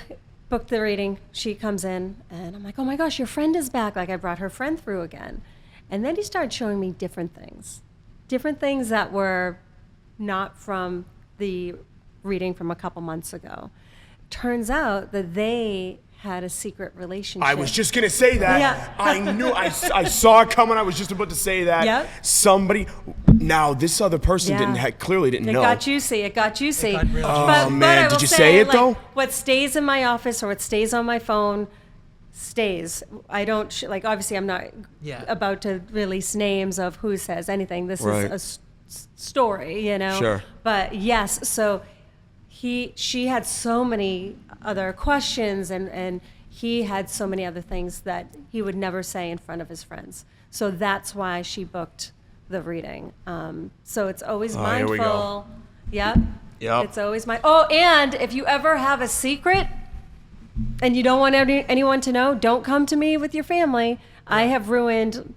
booked the reading, she comes in, and I'm like, oh my gosh, your friend is back. Like I brought her friend through again. And then he started showing me different things that were not from the reading from a couple months ago. Turns out that they had a secret relationship. I was just gonna say that. Yeah. I knew. I saw it coming. I was just about to say that. Yep. Somebody. Now this other person Yeah. clearly didn't It know. got juicy. It got juicy. got real But juicy. Man, I did will you say it, like, though? What stays in my office or what stays on my phone stays. I don't like. Obviously, I'm not Yeah. about to release names of who says anything. This Right. is a story, you know. Sure. But yes, so she had so many other questions, and he had so many other things that he would never say in front of his friends. So that's why she booked the reading. So it's always Here we go. mindful. Yep. Yep. It's always Oh, and if you ever have a secret and you don't want anyone to know, don't come to me with your family. I have ruined.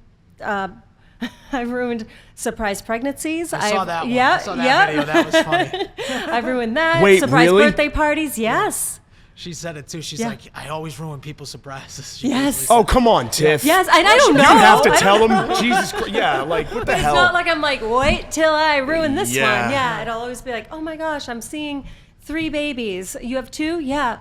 I've ruined surprise pregnancies. I saw that one. Yeah, I saw that yeah. video. That was funny. I've ruined that. Wait, surprise really? birthday parties. Yes. She said it too. She's Yeah. like, I always ruin people's surprises. She Yes. basically Oh, come on, Tiff. Yes, and I don't know. You have to I tell don't them. know. Jesus Christ. Yeah, like what the It's hell? not like I'm like, wait till I ruin this Yeah. one. Yeah, it'll always be like, oh my gosh, I'm seeing 3 babies. You have 2? Yeah.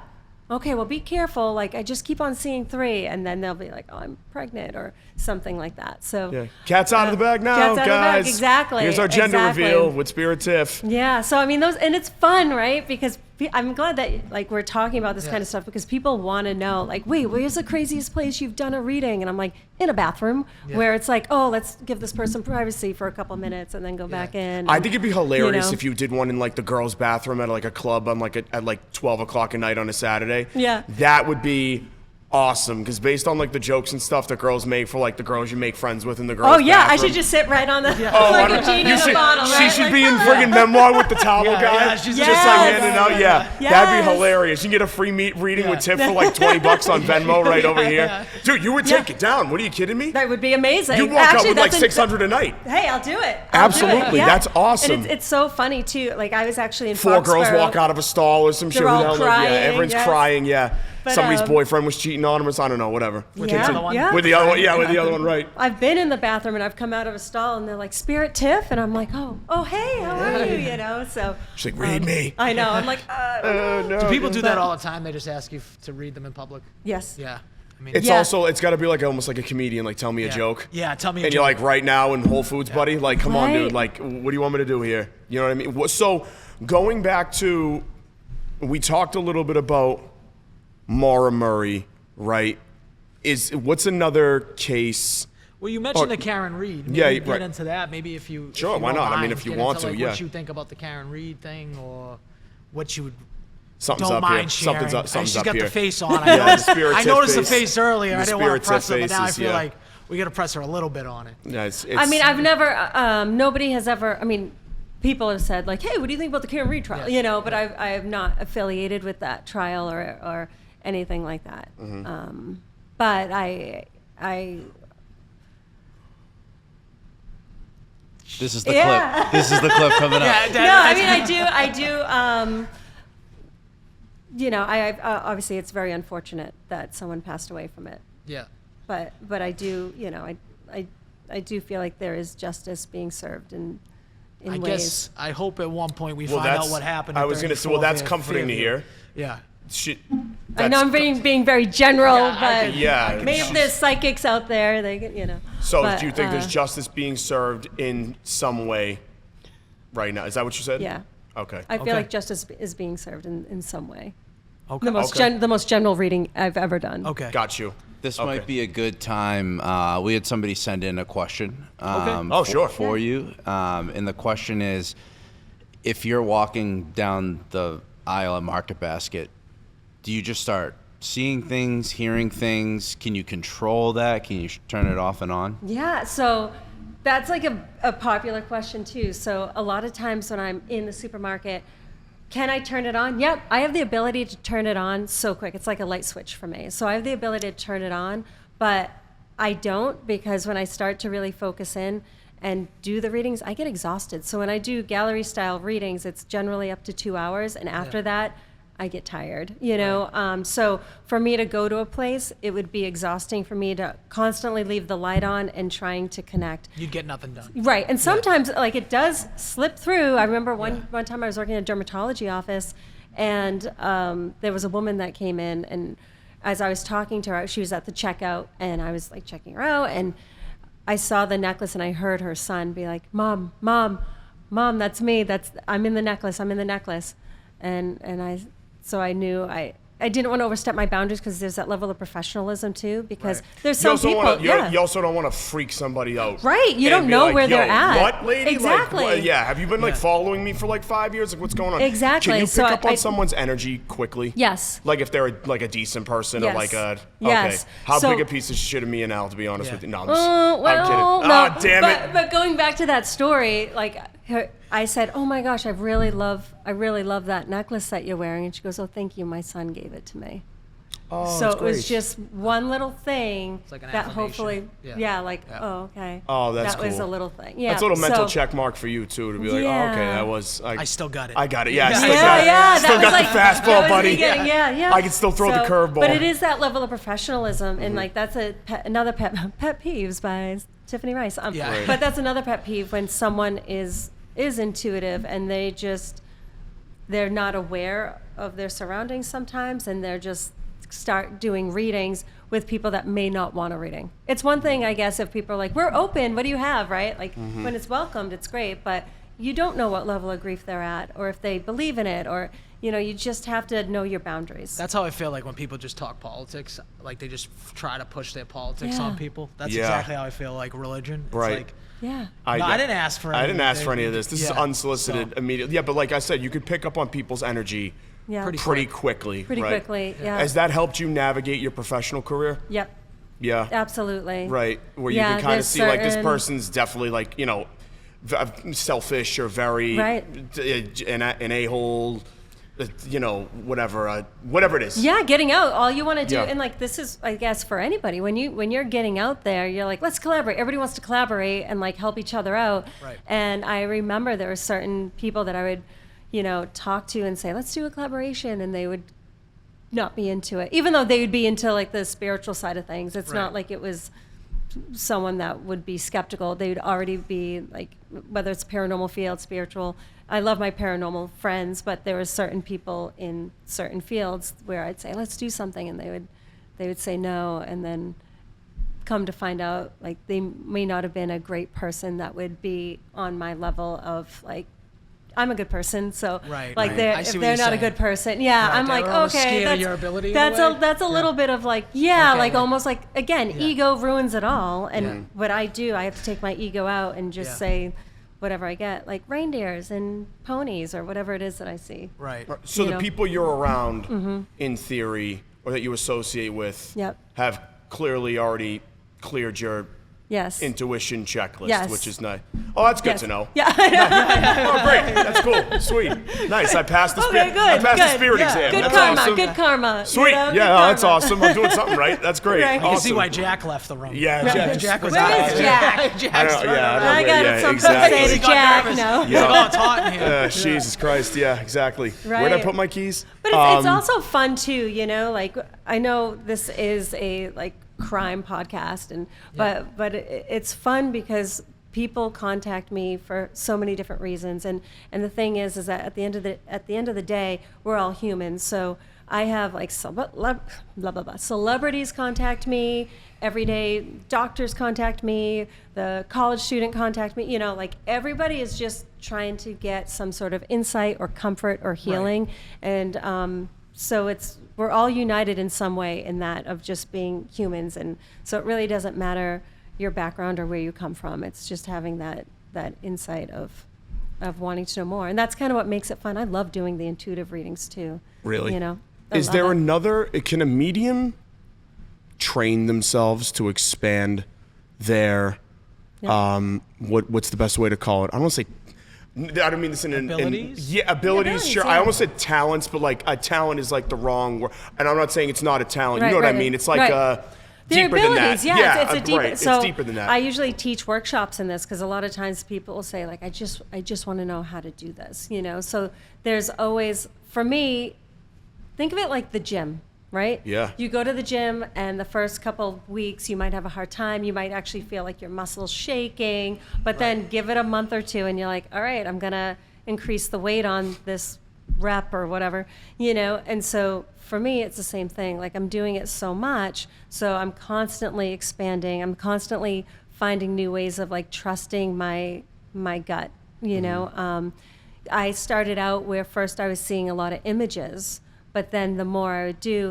Okay, well, be careful. Like, I just keep on seeing 3, and then they'll be like, oh, I'm pregnant or something like that. So, Yeah. Cat's out of the bag now, cat's out of the bag. guys. Exactly. Here's our gender Exactly. reveal with Spirit Tiff. Yeah, so I mean those, and it's fun, right? Because I'm glad that like we're talking about this Yeah. kind of stuff, because people want to know, like, wait, where's the craziest place you've done a reading? And I'm like, in a bathroom, Yeah. where it's like, oh, let's give this person privacy for a couple minutes and then go back in. I think it'd be hilarious know? if you did one in like the girls' bathroom at like a club on like at like 12 o'clock at night on a Saturday. Yeah. That would be awesome, because based on like the jokes and stuff that girls make for like the girls you make friends with in the girls' Oh yeah, I bathroom. should just sit right on the Oh, like I a don't- genie you in a should, bottle. she Right? should Like, be in oh. friggin' memoir with the towel Yeah, guy. yeah, she's just Yes. like handing out. Yeah, that'd Yes. be hilarious. You can get a free meet reading with Yeah. Tiff for like $20 on Venmo right over here. yeah. Dude, you would take it down. What are you kidding me? That would be amazing. You'd walk Actually, out with like that's 600 a night. Hey, I'll do it. I'll do it, Absolutely, yeah. that's awesome. And it's so funny too. Like I was actually in 4 girls Foxborough. walk out of a stall or some shit. They're Who all the hell knows? crying, Yeah, everyone's yes. crying. Yeah, But, somebody's boyfriend was cheating on him, or I don't know, whatever. With Yeah, the other one? yeah. With the other one, yeah, with the other one, right? I've been in the bathroom and I've come out of a stall and they're like, Spirit Tiff, and I'm like, oh hey, how are you? You know, so She's like, read me. I know. I'm like, I don't know. No. People do that all the time. They just ask you to read them in public. Yes. Yeah. I mean, It's Yeah. also, it's got to be like almost like a comedian, like tell me a yeah. joke. Yeah, tell me a And joke. you're like, right now in Whole Foods, buddy, like, come on, Right. dude, like, what do you want me to do here? You know what I mean? So going back to, we talked a little bit about Maura Murray, right? What's another case? Well, you mentioned Oh, the Karen Reed. Maybe yeah, get right. into that. Maybe if you Sure, if you why don't not? I mean, mind, if you get want into, to, like, yeah. What you think about the Karen Reed thing, or what you would Something's don't up here. mind sharing. Something's up, something's She's up got here. the face on. Yeah, the Spirit I Tiff noticed the face. face earlier. The I didn't want Spirit to press Tiff her, but now I faces, feel yeah. like we got to press her a little bit on it. Yeah, it's, I mean, I've never, nobody has ever, I mean, people have said like, hey, what do you think about the Karen Reed trial? Yeah. You know, but I have not affiliated with that trial or anything like that. But I This is the Yeah. clip. This is the clip coming up. no, I mean, I do. You know, I obviously it's very unfortunate that someone passed away from it. Yeah. But I do, you know, I do feel like there is justice being served in I ways. guess I hope at one point we Well, find out that's- what happened. I at was gonna say, well, 34 that's comforting to hear. Yeah. Shit. I know I'm being very general, I but yeah. maybe there's psychics out there. They get, you know. So but, do you think there's justice being served in some way right now? Is that what you said? Yeah. Okay. I feel Okay. like justice is being served in some way. Okay. The most general reading I've ever done. Okay. Got you. This Okay. might be a good time. We had somebody send in a question. Oh, sure. For you. And the question is, if you're walking down the aisle at Market Basket, do you just start seeing things, hearing things? Can you control that? Can you turn it off and on? Yeah, so that's like a popular question too. So a lot of times when I'm in the supermarket, can I turn it on? Yep, I have the ability to turn it on so quick. It's like a light switch for me. So I have the ability to turn it on, but I don't, because when I start to really focus in and do the readings, I get exhausted. So when I do gallery style readings, it's generally up to 2 hours, and after that, I get tired, you know? So for me to go to a place, it would be exhausting for me to constantly leave the light on and trying to connect. You'd get nothing done. Right, and sometimes like it does slip through. I remember one time I was working in a dermatology office, and there was a woman that came in, and as I was talking to her, she was at the checkout, and I was like checking her out, and I saw the necklace, and I heard her son be like, "Mom, Mom, Mom, that's me. I'm in the necklace. I'm in the necklace," and so I knew I didn't want to overstep my boundaries, because there's that level of professionalism too, because there's some people, you also don't want to freak somebody out. Right, you and don't be know like, where they're "Yo, at." What, lady? Exactly. Like, yeah, have you been like following me for like 5 years? Like, what's going on? Exactly. Can you pick So up on I- someone's energy quickly? Yes. Like if they're like a decent person or Yes. like a Yes. okay. How So- big a piece of shit of me and Al, to be honest with you? No, I'm, just, Well, I'm kidding. no. Ah, damn it. But going back to that story, like I said, "Oh my gosh, I really love that necklace that you're wearing," and she goes, "Oh, thank you. My son gave it to me." Oh, So that's it was great. just one little thing like an that affirmation. hopefully, Yeah. oh, okay. Oh, that's That was cool. a little thing. Yeah. That's a little mental so- check mark for you too, to be like, oh, okay, Yeah. that was. I still got it. I got it. Yeah, I Yeah, still Yeah, got it. yeah, Still that was got like, the that fastball, was the buddy. beginning, Yeah. I can still throw the curveball. But it is that level of professionalism, Mm-hmm. and like that's another pet peeves by Tiffany Rice. Yeah. Right. But that's another pet peeve, when someone is intuitive and they're not aware of their surroundings sometimes, and they're just start doing readings with people that may not want a reading. It's one thing, I guess, if people are like, "We're open, what do you have?" Right? Like Mm-hmm. when it's welcomed, it's great, but you don't know what level of grief they're at, or if they believe in it, or you just have to know your boundaries. That's how I feel like when people just talk politics, like they just try to push their politics Yeah. on people. That's Yeah. exactly how I feel like religion. It's Right. like, Yeah. no, I didn't ask for I didn't ask for any anything. of this. This is Yeah. unsolicited, So- immediate. Yeah, but like I said, you could pick up on people's energy Yeah. pretty quickly. Pretty right? quickly, yeah. Has that helped you navigate your professional career? Yep. Yeah. Absolutely. Right, where you Yeah, can kind of there's see like this certain- person's definitely like selfish or very Right. an a-hole, whatever it is. Yeah, getting out. All you want to do, Yeah. and like this is, I guess, for anybody. When you're getting out there, you're like, let's collaborate. Everybody wants to collaborate and like help each other out. Right. And I remember there were certain people that I would, talk to and say, let's do a collaboration, and they would not be into it, even though they would be into like the spiritual side of things. It's not Right. like it was someone that would be skeptical. They would already be like, whether it's paranormal field, spiritual. I love my paranormal friends, but there were certain people in certain fields where I'd say, let's do something, and they would say no, and then come to find out like they may not have been a great person that would be on my level of like, I'm a good person, so Right, like right. they're I see if what they're you're not a saying. good person, yeah, Right, I'm they're like, almost okay, scared of that's your ability in a that's way? that's a Yeah. little bit of like, yeah, Okay, like like- almost like, again, Yeah. ego ruins it all, and Yeah. what I do, I have to take my ego out and just Yeah. say whatever I get, like reindeers and ponies or whatever it is that I see. Right. So You the know? people you're around, in theory, or that you associate with, Yep. have clearly already cleared your intuition checklist, Yes. which is nice. Oh, that's good Yes. to know. Yeah, I know. Oh, great. That's cool. Sweet. Nice. I passed the Okay, spirit. good. I passed the good. spirit Yeah. exam. Good That's karma. awesome. Good karma. Sweet. You know, Yeah, good that's karma. awesome. I'm doing something right. That's great. Right. You can see Awesome. why Jack left the room. Yeah, Jack. Jack was Where out. is Jack? I Jack's don't, yeah, I don't I know. got Yeah, something exactly. to say He to got Jack. nervous. No. He's like, oh, it's hot in here. Jesus Christ. Yeah, exactly. Where'd I Right. put my keys? But it's also fun too, you know. Like I know this is a crime podcast, and but it's fun because people contact me for so many different reasons, and the thing is that at the end of the day, we're all humans. So I have celebrities contact me every day, doctors contact me, the college student contact me. You know, everybody is just trying to get some sort of insight or comfort or healing, and so we're all united in some way in that of just being humans, and so it really doesn't matter your background or where you come from. It's just having that insight of wanting to know more, and that's kind of what makes it fun. I love doing the intuitive readings too. Really? You know, Is there can a medium train themselves to expand their what's the best way to call it? I don't want to say, I don't mean this in Abilities? abilities, sure. yeah. I almost said talents, but a talent is the wrong word. And I'm not saying it's not a talent. Right, you know what I right, mean? It's Their deeper than abilities, that. yeah, it's a deeper. Right. So it's deeper than that. I usually teach workshops in this because a lot of times people will say I just want to know how to do this, you know. So there's always, for me, think of it like the gym, right? Yeah. You go to the gym, and the first couple of weeks you might have a hard time. You might actually feel like your muscles shaking, but then give it a month or two, and you're like, all right, I'm gonna increase the weight on this rep or whatever, you know. And so for me, it's the same thing. I'm doing it so much, so I'm constantly expanding. I'm constantly finding new ways of trusting my gut, you know. I started out where first I was seeing a lot of images, but then the more I would do,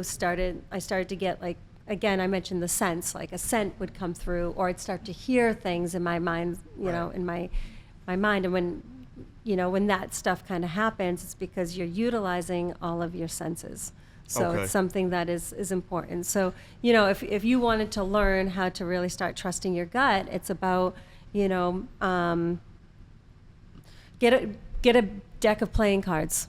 I started to get again, I mentioned the sense, a scent would come through, or I'd start to hear things in my mind, you know, in my mind. And when that stuff kind of happens, it's because you're utilizing all of your senses. So Okay. it's something that is important. So, you know, if you wanted to learn how to really start trusting your gut, it's about, you know, get a deck of playing cards,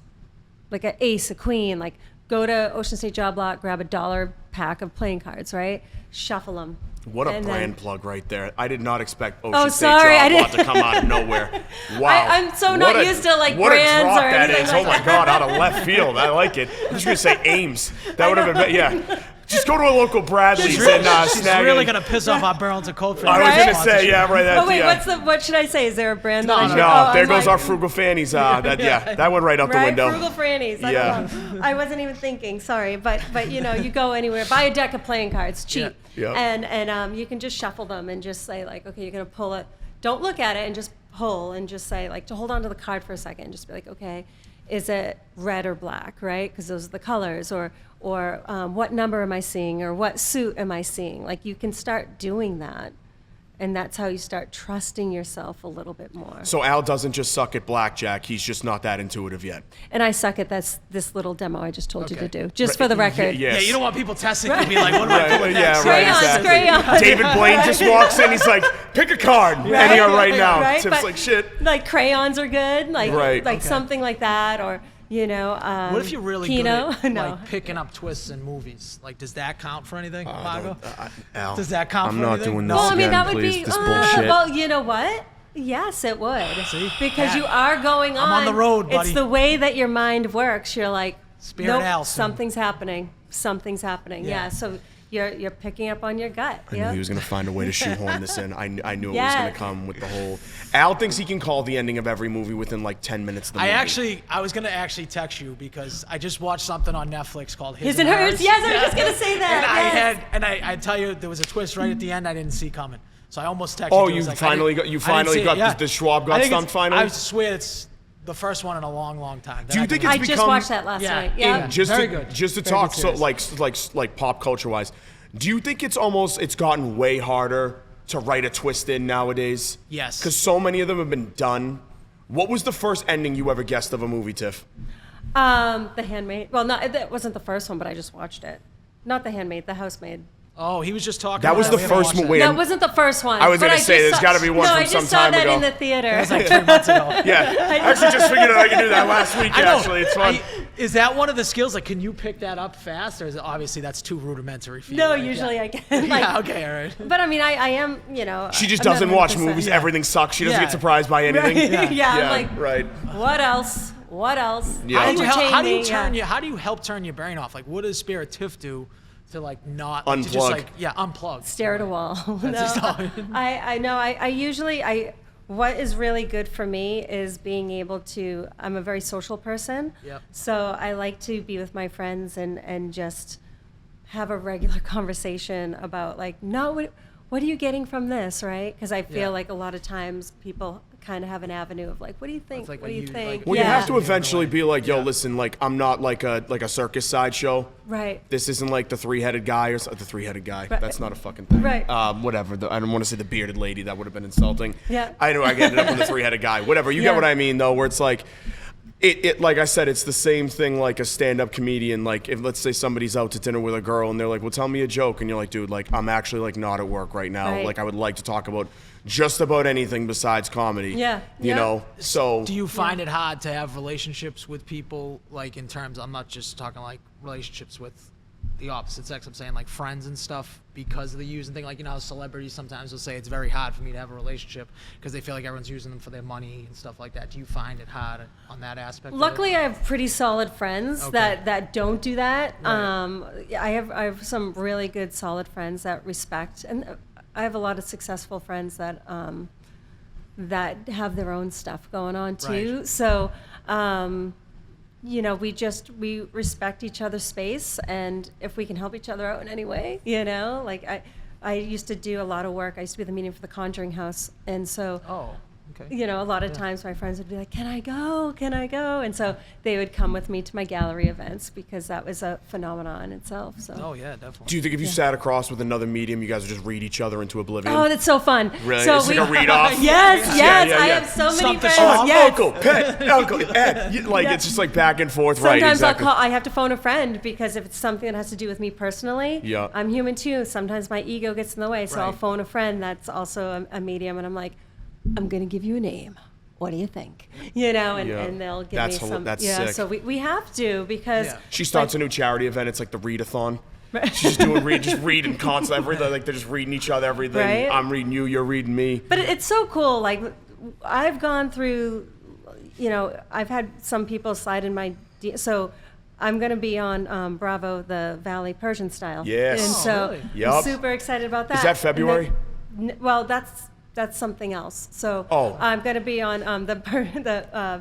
like an ace, a queen. Go to Ocean State Job Lot, grab a $1 pack of playing cards, right? Shuffle them. What a And brand then- plug right there. I did not expect Oh, Ocean State sorry, I Job Lot didn't- to come out of nowhere. Wow. I'm so not What used to, what brands a drop or that anything is. like Oh my that. God, out of left field. I like it. I'm just going to say Ames. That would have been, yeah. Just go to a local Bradley's and She's snag really it. gonna piss off our Burlington and Coat. I was Right? going to say, yeah, right. That's, Oh wait, yeah. what should I say? Is there a brand? No, that I should, no. oh, There I'm goes like- our frugal fannies. That went right out the window. Frugal Frannies. I Yeah. don't know. I wasn't even thinking. Sorry, but you know, you go anywhere, buy a deck of playing cards, cheap, Yeah. and you can just shuffle them and just say okay, you're gonna pull it. Don't look at it and just pull and just say to hold on to the card for a second and just be okay, is it red or black, right? Because those are the colors, or what number am I seeing, or what suit am I seeing? You can start doing that. And that's how you start trusting yourself a little bit more. So Al doesn't just suck at blackjack. He's just not that intuitive yet. And I suck at this little demo I just told you to Okay. do, just for the record. Yes. Yeah, you don't want people testing and be like, what am I Right, pulling yeah, next? right, Crayons, exactly. crayons. David Blaine just walks in. He's like, pick a card. And here right now. Right? Tiff's But, like, shit. Crayons are good, Right. like something like that, or What if you're really Keno? good at No. picking up twists in movies? Does that count for anything, Margot? Al, Does that count I'm for not anything? doing this Well, I mean, again, that would please. be. This bullshit. Well, you know what? Yes, it would. See? Because Yeah. you are going on. I'm on the road, buddy. It's the way that your mind works. You're like, Spirit nope, Al soon. something's happening. Something's happening. Yeah. Yeah. So you're picking up on your gut. I knew he was going to find a way to shoehorn this in. I knew it was Yeah. going to come with the whole. Al thinks he can call the ending of every movie within 10 minutes of the movie. I was gonna actually text you because I just watched something on Netflix called His and Hers. Yes, I was just gonna say that. And yes. I tell you, there was a twist right at the end I didn't see coming. So I almost texted Oh, you. I you was like, finally I didn't- got- I didn't see it, yeah. the Schwab I got think stumped it's- finally? I swear it's the first one in a long, long time. Do you think I it's just become- watched that last Yeah. night. Yeah. Yeah. Just Very to, good. Just to Very talk good so series. like pop culture wise, do you think it's gotten way harder to write a twist in nowadays? Yes. Because so many of them have been done. What was the first ending you ever guessed of a movie, Tiff? The Handmaid. Well, that wasn't the first one, but I just watched it. Not The Handmaid, The Housemaid. Oh, he was just talking. That was about the it. We haven't first watched one. it. Wait, That wasn't the first one. I was but gonna say, just there's saw- gotta be one no, from I some just saw time that ago. in the theater. That was like 3 months ago. Yeah, I actually just figured out I could do that last week. I know. Actually, it's fun. Is that one of the skills? Like, can you pick that up fast, or is it obviously that's too rudimentary for you? No, Like, usually yeah. I can. Like, Yeah. Okay. All right. But I mean, I am, She just I'm not doesn't watch 100%. movies. Yeah. Everything sucks. She doesn't Yeah. get surprised by anything. Yeah, I'm like, right. what else? What else? Yeah. How do you, Entertain how do you me, turn yeah. How do you help turn your brain off? Like, what does Spirit Tiff do to like not to Unplug. just like unplug? Stare at a wall. That's just all. I know. I usually what is really good for me is being able to. I'm a very social person. Yep. So I like to be with my friends and just have a regular conversation about like, no, what are you getting from this, right? Because I feel Yeah. like a lot of times people kind of have an avenue of like, what do you think? It's like what do when you you, think? like- Well, yeah. you have to eventually be like, yo, Yeah. listen, like I'm not like a circus sideshow. Right. This isn't like the three-headed guy or the three-headed guy. Right. That's not a fucking thing. Right. Whatever. I don't want to say the bearded lady. That would have been insulting. Yeah. I know. I ended up with the three-headed guy. Whatever. You Yeah. get what I mean, though. Where it's like, it like I said, it's the same thing like a stand-up comedian. Like if let's say somebody's out to dinner with a girl and they're like, well, tell me a joke, and you're like, dude, like I'm actually like not at work right now. Right. Like I would like to talk about just about anything besides comedy. Yeah. You Yeah. know. So. Do you find it hard to have relationships with people, like in terms? I'm not just talking like relationships with the opposite sex. I'm saying like friends and stuff because of the using thing. Like how celebrities sometimes will say it's very hard for me to have a relationship because they feel like everyone's using them for their money and stuff like that. Do you find it hard on that aspect? Luckily, I have pretty solid friends Okay. that don't do that. Right. I have some really good solid friends that respect, and I have a lot of successful friends that that have their own stuff going on too. Right. So. We respect each other's space, and if we can help each other out in any way, like I used to do a lot of work. I used to be the medium for the Conjuring House, and so Oh, okay. a lot of times my friends would be like, can I go? Can I go? And so they would come with me to my gallery events because that was a phenomenon in itself. So. Oh yeah, definitely. Do you think if you sat across with another medium, you guys would just read each other into oblivion? Oh, that's so fun. Really? So It's like a read-off? Yes, Yeah, yes. yeah, I yeah. have so many Stump the friends. shot. Oh, Yes. Uncle, pet, Uncle, Ed. Like it's just like back and forth, right? Sometimes Exactly. I have to phone a friend because if it's something that has to do with me personally, Yeah. I'm human too. Sometimes my ego gets in the way, so I'll Right. phone a friend that's also a medium, and I'm like, I'm going to give you a name. What do you think? And, Yeah. and they'll give That's me some. that's yeah, sick. so we have to because Yeah. She starts a new charity event. It's like the readathon. She's just doing just reading constantly everything. Like they're just reading each other everything. Right. I'm reading you. You're reading me. But it's so cool. Like, I've gone through, I've had some people slide in my. So, I'm going to be on Bravo, the Valley Persian style. Yes. And Oh, so, really? Yup. I'm super excited about that. that February? And then- well, that's something else. So, Oh. I'm going to be on the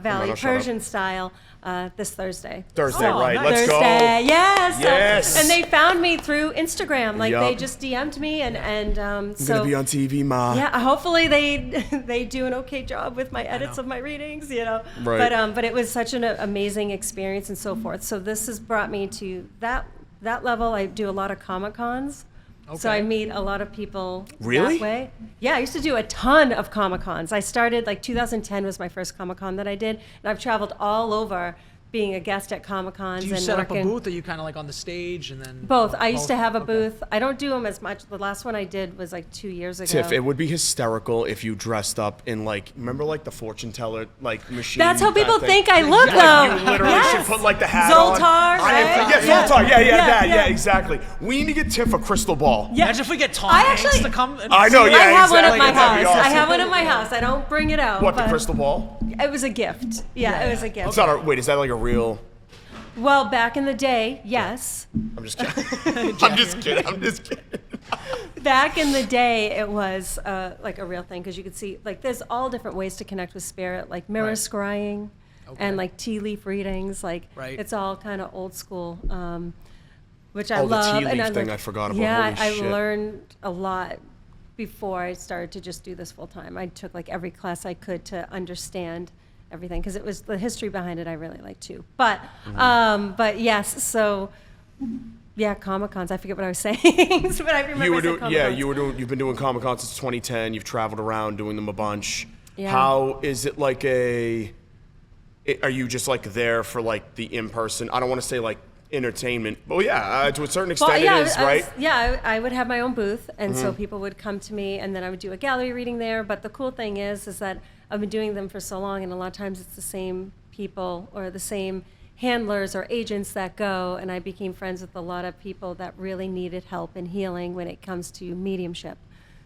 Valley no, shut up. Persian style this Thursday. Thursday, Oh, right? nice. Let's Thursday, go. yes. So- Yes. and they found me through Instagram. Like they Yup. just DM'd me, and I'm so gonna be on TV, Ma. yeah, hopefully they do an okay job with my edits of my readings, Right. But it was such an amazing experience and so forth. So this has brought me to that level. I do a lot of Comic Cons. So I Okay. meet a lot of people Really? that way. Yeah, I used to do a ton of Comic Cons. I started 2010 was my first Comic Con that I did, and I've traveled all over being a guest at Comic Cons Do you and set up a working. booth, or you kind of like on the stage and then? Both. I used to have a Okay. booth. I don't do them as much. The last one I did was 2 years ago. Tiff, it would be hysterical if you dressed up in remember the fortune teller machine. That's how people thing? think I look, Like, though. you literally Yes. should put the hat on. Zoltar, I am- right? Yeah, Yeah. Zoltar. Yeah, Yeah, that. yeah. Yeah, exactly. We need to get Tiff a crystal ball. Yeah. Imagine if we get Tom I Hanks actually- to come. And I know, see- yeah, I have one at exactly. my That'd be house. I awesome. have one at my house. I don't bring it out. What, the but crystal ball? It was a gift. Yeah, it was a gift. It's not a, wait, is that like a real? Well, back in the day, yes. I'm just kidding. I'm just kidding. I'm just kidding. Back in the day, it was a real thing because you could see there's all different ways to connect with spirit, like mirror Right. scrying, Okay. and tea leaf readings. Right. It's all kind of old school, which I Oh, the love. tea and leaf I thing learned- I forgot about. Yeah, Holy I shit. learned a lot before I started to just do this full time. I took every class I could to understand everything because it was the history behind it I really like too. But but yes, so yeah, Comic Cons. I forget what I was saying, but I remember. You were I said doing, Comic-Cons. You've been doing Comic Cons since 2010. You've traveled around doing them a bunch. Yeah. How is it are you just there for the in person? I don't want to say entertainment. But yeah, to a certain extent, Well, yeah, it is, right? I would have my own booth, and so people would come to me, and then I would do a gallery reading there. But the cool thing is that I've been doing them for so long, and a lot of times it's the same people or the same handlers or agents that go, and I became friends with a lot of people that really needed help and healing when it comes to mediumship.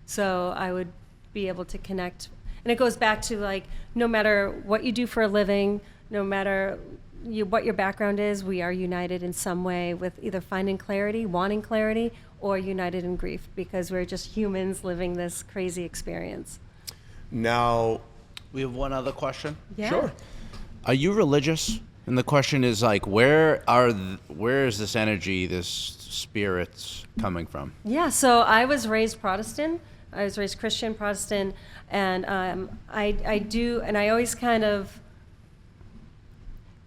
So I would be able to connect, and it goes back to like, no matter what you do for a living, no matter what your background is, we are united in some way with either finding clarity, wanting clarity, or united in grief, because we're just humans living this crazy experience. Now, We have one other question. Yeah. sure. Are you religious? And the question is like, where is this energy, this spirit coming from? Yeah, so I was raised Protestant. I was raised Christian, Protestant, and I do, and I always kind of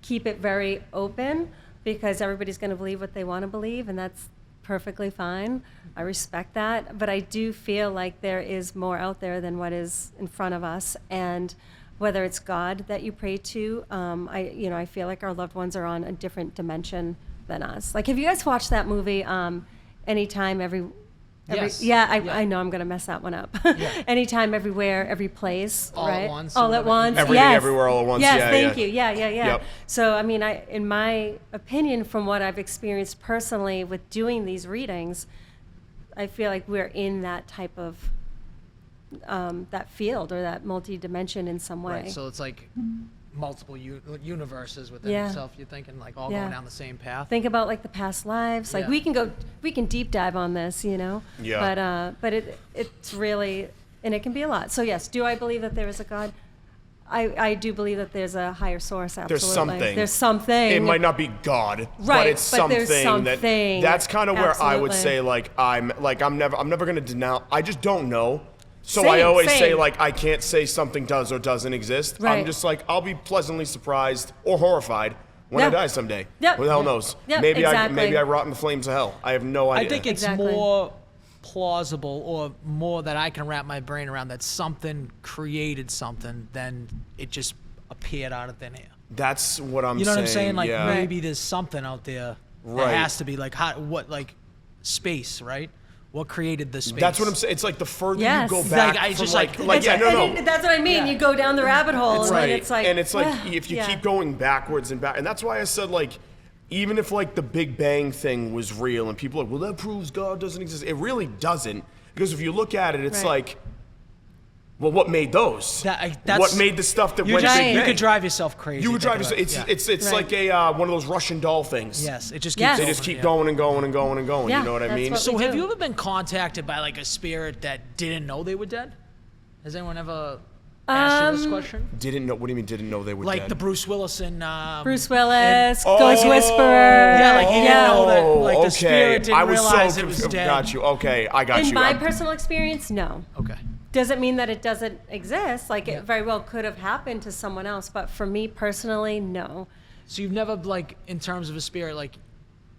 keep it very open because everybody's going to believe what they want to believe, and that's perfectly fine. I respect that, but I do feel like there is more out there than what is in front of us, and whether it's God that you pray to, I feel like our loved ones are on a different dimension than us. Like, have you guys watched that movie, Anytime, Every Yes. Yeah, Yeah. I know I'm going to mess that one up. Yeah. Anytime, everywhere, every place, All at right? once, All or at whatever. once. Everything, yes. everywhere, all at once. Yes, Yeah, thank yeah. you. Yeah. Yep. So, I mean, in my opinion, from what I've experienced personally with doing these readings, I feel like we're in that type of that field or that multi-dimension in some way. Right. So it's like multiple universes within Yeah. itself. You're thinking like all Yeah. going down the same path. Think about like the past lives. Like Yeah. we can deep dive on this, Yeah. But it's really, and it can be a lot. So yes, do I believe that there is a God? I do believe that there's a higher source. Absolutely. There's something. There's something. It might not be God, but Right, it's but there's something something. that's kind of where I would Absolutely. say I'm never going to denounce. I just don't know. So Same, I always say same. like I can't say something does or doesn't exist. I'm Right. just like I'll be pleasantly surprised or horrified when I Yeah. die someday. Yep. Who the hell knows? Yep, maybe exactly. I rot in the flames of hell. I have no idea. I think it's Exactly. more plausible or more that I can wrap my brain around that something created something than it just appeared out of thin air. That's what I'm saying. You know what I'm saying? Like yeah. maybe there's something out there Right. that has to be like space, right? What created the space? That's what I'm saying. It's like the further Yes. you go It's back like, I from just like like- yeah, no. And that's what I mean. Yeah. You go down the rabbit hole, and Right. then it's like, and it's like well, if you yeah. keep going backwards and back, and that's why I said like, even if like the Big Bang thing was real, and people are like, well, that proves God doesn't exist. It really doesn't, because if you look at it, it's Right. like, well, what made those? That's- What made the stuff that You went just Big you Bang? could drive yourself crazy. You would drive thinking yourself. about it. It's Right. like a one of those Russian doll things. Yes, it just keeps. Yes. They just going, keep yeah. going and going and going and going. Yeah, You know what I that's mean? what So we have do. you ever been contacted by like a spirit that didn't know they were dead? Has anyone ever asked you this question? Didn't know. What do you mean? Didn't know they were Like dead? the Bruce Willis and Bruce Willis, Oh. Ghost Whisperer. Yeah, like he didn't know that. Like okay. the spirit didn't I was realize so it was confused. dead. Got you. Okay, I got In you. my I'm- personal experience, no. Okay. Doesn't mean that it doesn't exist. Like it very well could have happened to someone else, but for me personally, no. So you've never like in terms of a spirit like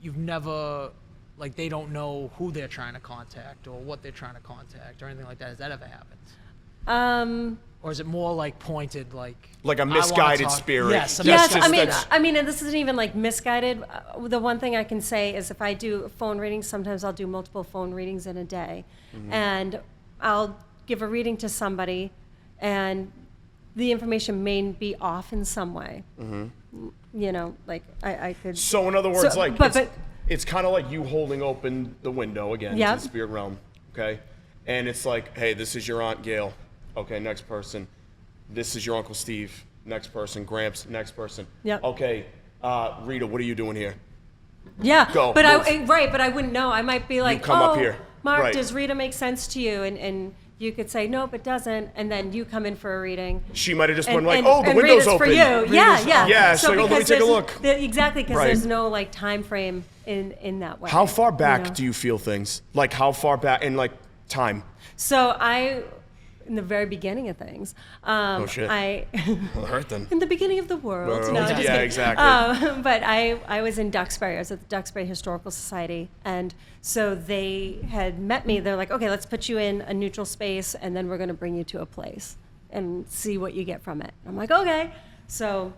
you've never like they don't know who they're trying to contact or what they're trying to contact or anything like that. Has that ever happened? Or is it more like pointed like Like a I wanna misguided talk- spirit. Yes. a Yes, Yes, misguided- I mean, and this isn't even like misguided. The one thing I can say is if I do phone readings, sometimes I'll do multiple phone readings in a day, and I'll give a reading to somebody, and the information may be off in some way. You know, like I could. So in other words, So- like but- it's kind of like you holding open the window again Yep. to the spirit realm, okay? And it's like, hey, this is your Aunt Gail. Okay, next person. This is your Uncle Steve. Next person. Gramps. Next person. Yep. Okay, Rita, what are you doing here? Yeah, Go, but move. but I wouldn't know. I might be like, come oh, up here. Mark, Right. does Rita make sense to you? And you could say, nope, it doesn't. And then you come in for a reading. She might have just And, been like, and, oh, the and window's Rita's open. for you. Yeah, yeah. Yeah, it's like, oh, let me because take a there's- look. Exactly, because Right. there's no like time frame in that way. How far back know? do you feel things? Like how far back in like time? So in the very beginning of things, Oh shit. I Well, hurt them. in the beginning of the world. World. No, just Yeah, kidding. exactly. But I was in Duxbury. I was at the Duxbury Historical Society, and so they had met me. They're like, okay, let's put you in a neutral space, and then we're going to bring you to a place and see what you get from it. I'm like, okay. So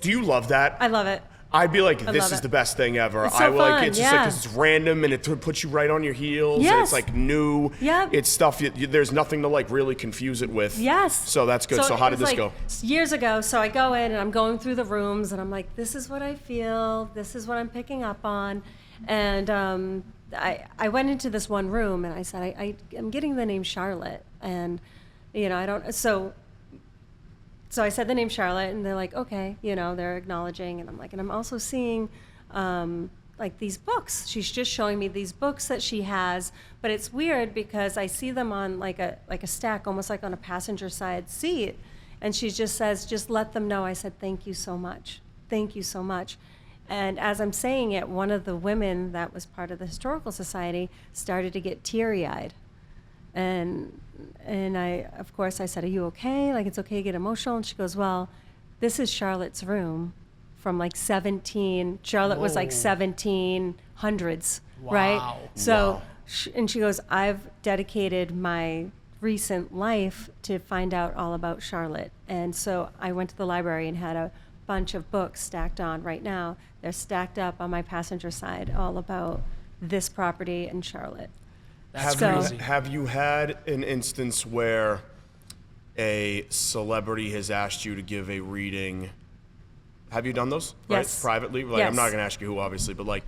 Do you love that? I love it. I'd be like, this love is it. the best thing ever. It's so fun, it's just like, yeah. 'cause it's random and it puts you right on your heels. And Yes. it's like new. Yep. It's stuff, there's nothing to like really confuse it with. Yes. So that's good. So how it did was this like go? Years ago, so I go in and I'm going through the rooms and I'm like, this is what I feel. This is what I'm picking up on. And I went into this one room and I said, I'm getting the name Charlotte. And, I don't, so I said the name Charlotte and they're like, okay, they're acknowledging. And I'm like, and I'm also seeing like these books. She's just showing me these books that she has, but it's weird because I see them on like a stack, almost like on a passenger side seat. And she just says, just let them know. I said, thank you so much. Thank you so much. And as I'm saying it, one of the women that was part of the Historical Society started to get teary-eyed. And of course I said, are you okay? Like, it's okay to get emotional? And she goes, well, this is Charlotte's room from like 17. Charlotte was like 1700s, right? Wow. So, and she goes, I've dedicated my recent life to find out all about Charlotte. And so I went to the library and had a bunch of books stacked on right now. They're stacked up on my passenger side, all about this property in Charlotte. That's So- Have you had an instance where a celebrity has asked you to give a reading? Have you done those? Yes. Right? Privately? Like, Yes. I'm not going to ask you who, obviously, but like,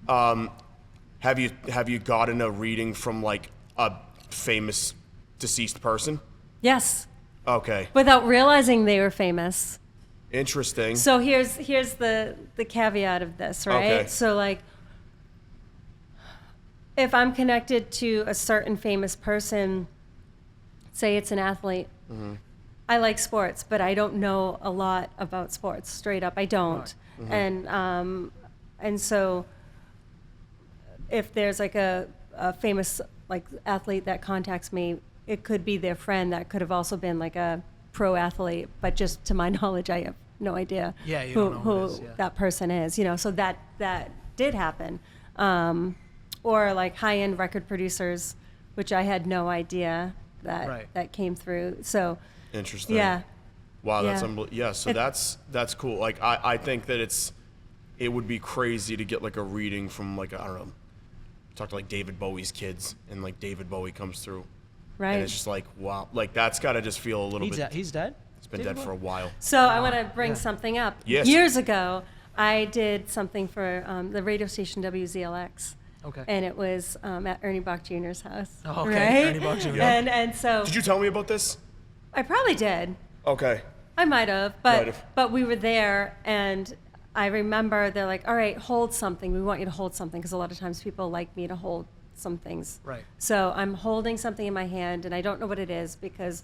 have you gotten a reading from like a famous deceased person? Yes, Okay. without realizing they were famous. Interesting. So here's the caveat of this, right? Okay. So like, if I'm connected to a certain famous person, say it's an athlete, I like sports, but I don't know a lot about sports. Straight up, I don't. And so, if there's like a famous like athlete that contacts me, it could be their friend that could have also been like a pro athlete, but just to my knowledge, I have no idea Yeah, you who, don't know who it is, who yeah. that person is. So that did happen. Or like high-end record producers, which I had no idea that came through. So Interesting. yeah, Wow, that's Yeah. unbelievable. Yeah, so It- that's cool. Like I think that it would be crazy to get like a reading from like I don't know, talk to like David Bowie's kids and like David Bowie comes through. right. And it's just like wow, like that's got to just feel a little bit. He's dead. It's been dead for a while. So I want to bring something up. Yes. Years ago, I did something for the radio station WZLX. Okay. And it was at Ernie Bach Jr.'s house. Oh, okay. Right? Ernie Bach Jr. And so Did you tell me about this? I probably did. Okay. I might have, Might have. but we were there, and I remember they're like, "All right, hold something. We want you to hold something," because a lot of times people like me to hold some things. Right. So I'm holding something in my hand, and I don't know what it is because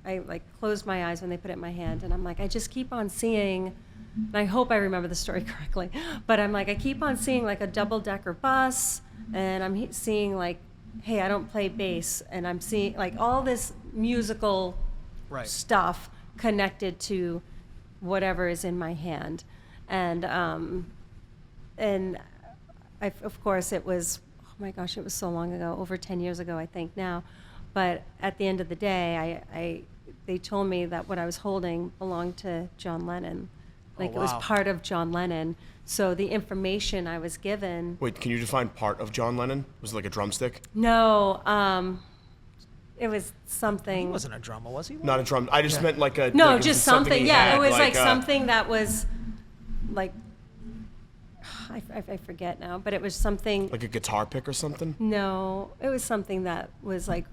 I like closed my eyes when they put it in my hand, and I'm like, I just keep on seeing. And I hope I remember the story correctly, but I'm like, I keep on seeing like a double-decker bus, and I'm seeing like, hey, I don't play bass, and I'm seeing like all this musical Right. stuff connected to whatever is in my hand, and of course it was, oh my gosh, it was so long ago, over 10 years ago I think now, but at the end of the day, they told me that what I was holding belonged to John Lennon, like it was wow. part of John Lennon. So the information I was given, Wait, can you define part of John Lennon? Was it like a drumstick? no, it was He something. wasn't a drummer, was he? Not a drum. I just meant like a. No, like it was just something. he Yeah, had, it was like, a- something that was like I forget now, but it was something. Like a guitar pick or something. No, it was something that was like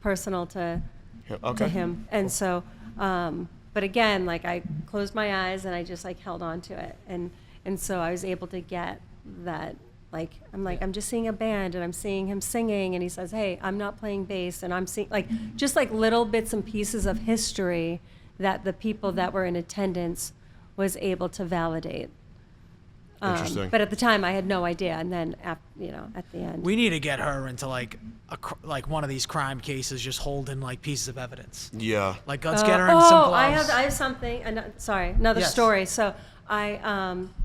personal to Yeah, okay. him, and so. But again, like I closed my eyes and I just like held on to it, and so I was able to get that. Like I'm just seeing a band and I'm seeing him singing, and he says, "Hey, I'm not playing bass," and I'm seeing like just like little bits and pieces of history that the people that were in attendance was able to validate. Interesting. But at the time, I had no idea, and then at the end, We need to get her into like like one of these crime cases, just holding like pieces of evidence. Yeah. Like let's get her in some gloves. I have something. Another Yes. story. So